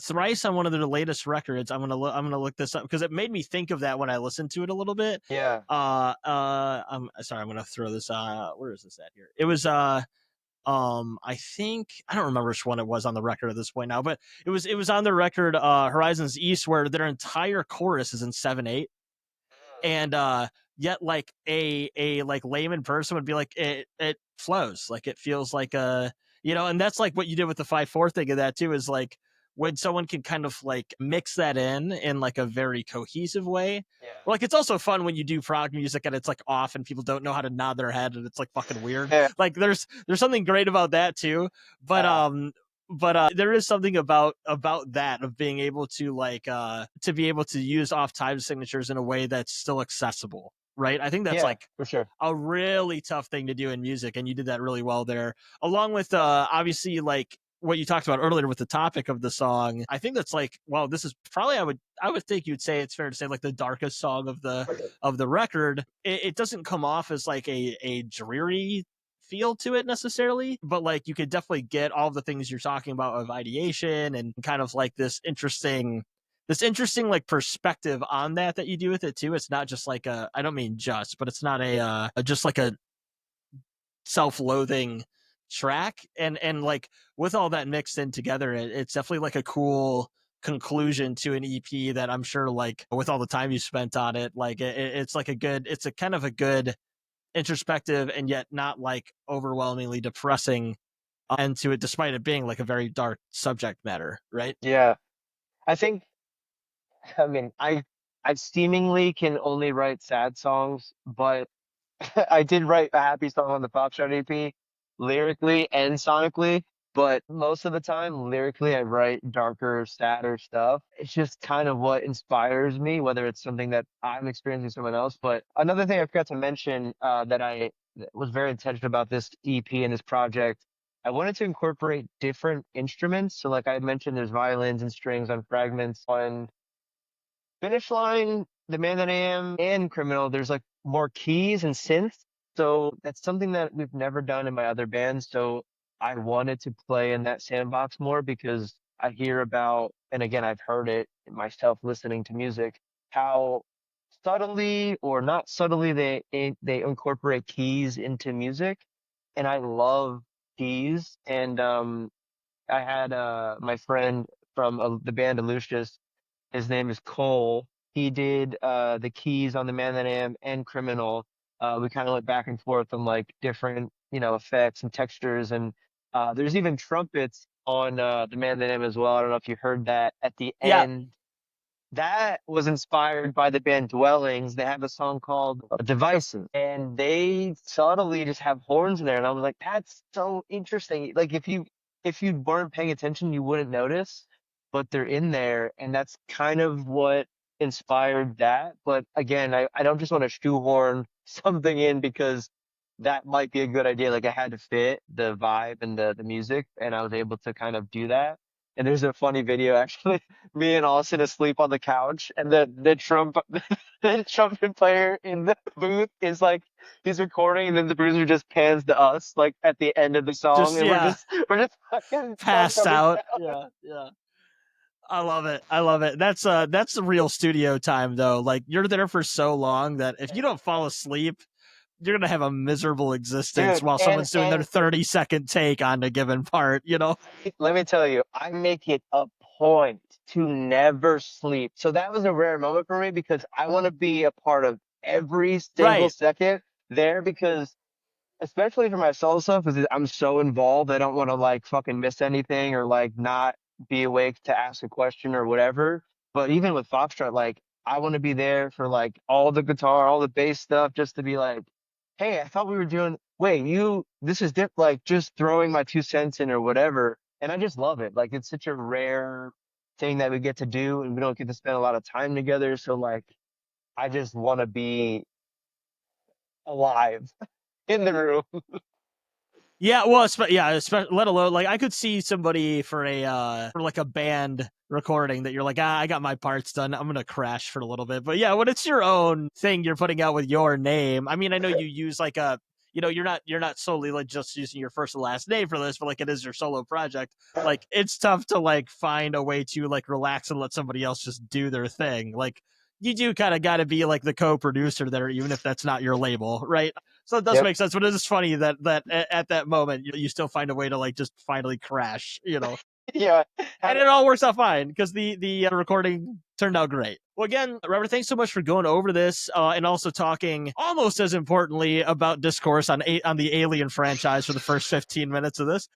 Speaker 1: Thrice on one of their latest records, I'm gonna look this up because it made me think of that when I listened to it a little bit.
Speaker 2: yeah.
Speaker 1: I'm sorry, I'm gonna throw this. Where is this at here? It was I think I don't remember which one it was on the record at this point now, but it was on the record Horizons East where their entire chorus is in 7/8, and yet like a like layman person would be like it flows, like it feels like a, and that's like what you did with the 5/4 thing of that too, is like when someone can kind of like mix that in like a very cohesive way.
Speaker 2: Yeah.
Speaker 1: Like it's also fun when you do prog music and it's like off and people don't know how to nod their head and it's like fucking weird.
Speaker 2: Yeah.
Speaker 1: Like there's something great about that too, but
Speaker 2: Uh,
Speaker 1: there is something about that of being able to like to be able to use off time signatures in a way that's still accessible, right? I think that's
Speaker 2: yeah,
Speaker 1: like
Speaker 2: for sure.
Speaker 1: a really tough thing to do in music, and you did that really well there, along with obviously like what you talked about earlier with the topic of the song. I think that's like, well, this is probably, I would think you'd say it's fair to say like the darkest song of the record. It doesn't come off as like a dreary feel to it necessarily, but like you could definitely get all the things you're talking about of ideation and kind of like this interesting like perspective on that you do with it too. It's not just like I don't mean just, but it's not just like a self-loathing track, and like with all that mixed in together, it's definitely like a cool conclusion to an EP that I'm sure like with all the time you spent on it, like it's like it's a kind of a good introspective and yet not like overwhelmingly depressing end to it, despite it being like a very dark subject matter, right?
Speaker 2: Yeah. I think, I mean, I seemingly can only write sad songs, but I did write a happy song on the Fauxtrot EP, lyrically and sonically, but most of the time, lyrically, I write darker, sadder stuff. It's just kind of what inspires me, whether it's something that I'm experiencing someone else. But another thing I forgot to mention that I was very intentional about this EP and this project, I wanted to incorporate different instruments. So, like I had mentioned, there's violins and strings on Fragments. On Finish Line, The Man That I Am, and Criminal, there's like more keys and synths. So that's something that we've never done in my other bands. So I wanted to play in that sandbox more because I hear about, and again, I've heard it myself listening to music, how subtly or not subtly they incorporate keys into music. And I love keys. And I had my friend from the band Lucius, his name is Cole. He did the keys on The Man That I Am and Criminal. We kind of went back and forth on like different, effects and textures. And there's even trumpets on The Man That I Am as well. I don't know if you heard that at the
Speaker 1: Yeah.
Speaker 2: end. That was inspired by the band Dwellings. They have a song called Devices, and they subtly just have horns in there. And I was like, that's so interesting. Like if you weren't paying attention, you wouldn't notice, but they're in there, and that's kind of what inspired that. But again, I don't just want to shoehorn something in because that might be a good idea. Like I had to fit the vibe and the music, and I was able to kind of do that. And there's a funny video actually, me and Austin asleep on the couch, and the the trumpet player in the booth is like he's recording, and then the producer just pans to us like at the end of the song,
Speaker 1: Just
Speaker 2: and we're
Speaker 1: yeah,
Speaker 2: just we're just fucking
Speaker 1: passed
Speaker 2: coming
Speaker 1: out.
Speaker 2: down.
Speaker 1: Yeah, yeah. I love it. I love it. That's the real studio time though. Like you're there for so long that if you don't fall asleep, you're gonna have a miserable existence
Speaker 2: Dude,
Speaker 1: while
Speaker 2: and
Speaker 1: someone's doing their
Speaker 2: and
Speaker 1: 30-second take on a given part, you know?
Speaker 2: let me tell you, I make it a point to never sleep. So that was a rare moment for me because I want to be a part of every single
Speaker 1: Right.
Speaker 2: second there because especially for my solo stuff, because I'm so involved, I don't want to like fucking miss anything or like not be awake to ask a question or whatever. But even with Foxtrot, like I want to be there for like all the guitar, all the bass stuff, just to be like, hey, I thought we were doing. Wait, this is like just throwing my 2 cents in or whatever, and I just love it. Like it's such a rare thing that we get to do, and we don't get to spend a lot of time together. So like, I just want to be alive in the room.
Speaker 1: Yeah, well, let alone like I could see somebody for a for like a band recording that you're like, I got my parts done. I'm gonna crash for a little bit. But yeah, when it's your own thing you're putting out with your name, I mean, I know you use like a you're not solely like just using your first and last name for this, but like it is your solo project. Like it's tough to like find a way to like relax and let somebody else just do their thing. Like you do kind of got to be like the co-producer there, even if that's not your label, right? So it does
Speaker 2: Yep.
Speaker 1: make sense, but it is funny that at that moment you still find a way to like just finally crash,
Speaker 2: Yeah.
Speaker 1: and it all works out fine because the recording turned out great. Well, again, Robert, thanks so much for going over this and also talking almost as importantly about discourse on the Alien franchise for the first 15 minutes of this.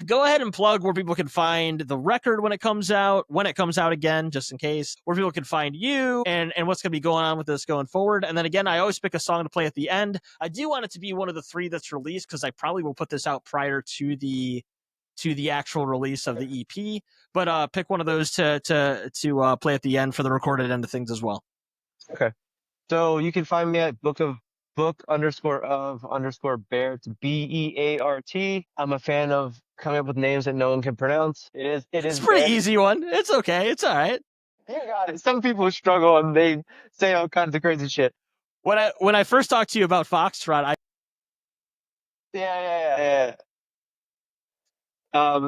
Speaker 1: Go ahead and plug where people can find the record when it comes out again, just in case, where people can find you and what's going to be going on with this going forward. And then again, I always pick a song to play at the end. I do want it to be one of the three that's released because I probably will put this out prior to the actual release of the EP. But pick one of those to play at the end for the recorded end of things as well.
Speaker 2: Okay. So you can find me at book_of_beart, Beart. I'm a fan of coming up with names that no one can pronounce. It
Speaker 1: It's
Speaker 2: is
Speaker 1: a pretty
Speaker 2: Bear.
Speaker 1: easy one. It's okay. It's all right.
Speaker 2: You got it. Some people struggle and they say all kinds of crazy shit.
Speaker 1: When I first talked to you about Foxtrot,
Speaker 2: Yeah.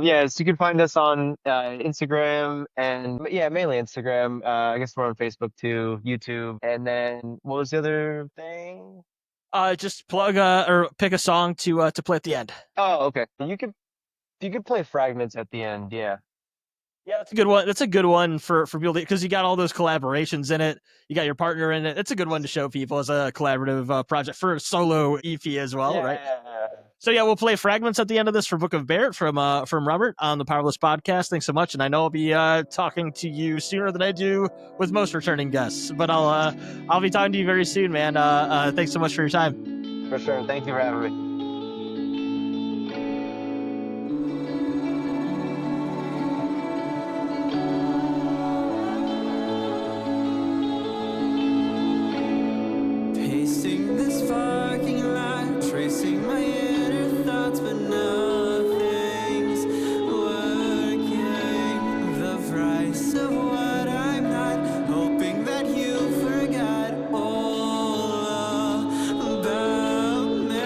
Speaker 2: Yes, you can find us on Instagram and yeah, mainly Instagram. I guess we're on Facebook too, YouTube. And then what was the other thing?
Speaker 1: Just plug or pick a song to play at the end.
Speaker 2: Oh, okay. You could play fragments at the end. Yeah.
Speaker 1: Yeah, that's a good one. That's a good one for people because you got all those collaborations in it. You got your partner in it. It's a good one to show people as a collaborative project for a solo EP as well, right?
Speaker 2: Yeah.
Speaker 1: So yeah, we'll play fragments at the end of this for Book of Beart from Robert on the Powerless Podcast. Thanks so much, and I know I'll be talking to you sooner than I do with most returning guests, but I'll be talking to you very soon, man. Thanks so much for your time.
Speaker 2: For sure. Thank you for having me.
Speaker 3: Pacing this parking lot, tracing my inner thoughts, but nothing's working. The price of what I'm not, hoping that you forgot all about me.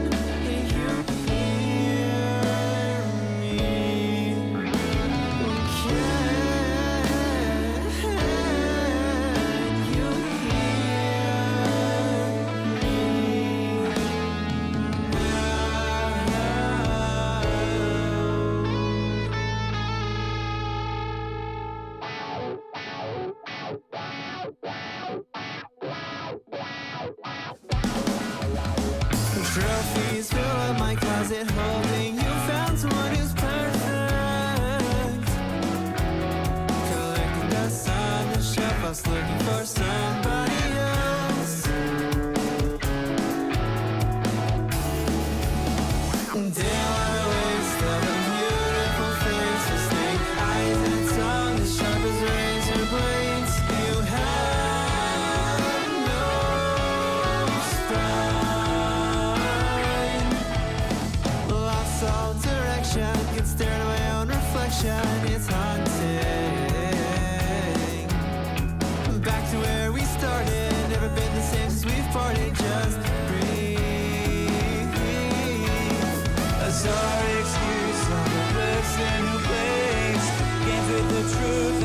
Speaker 3: Can you hear me? Trophies fill up my closet, hoping you found someone who's perfect. Collecting dust on the shelf, I was looking for somebody else. Damn, what a waste of a beautiful face. Mistake eyes and a tongue as sharp as razor blades. You have no spine. Lost all direction, can stare at my own reflection. It's haunting. Back to where we started, never been the same since we've parted. Just breathe. A sorry excuse on the person who plays games with the truth.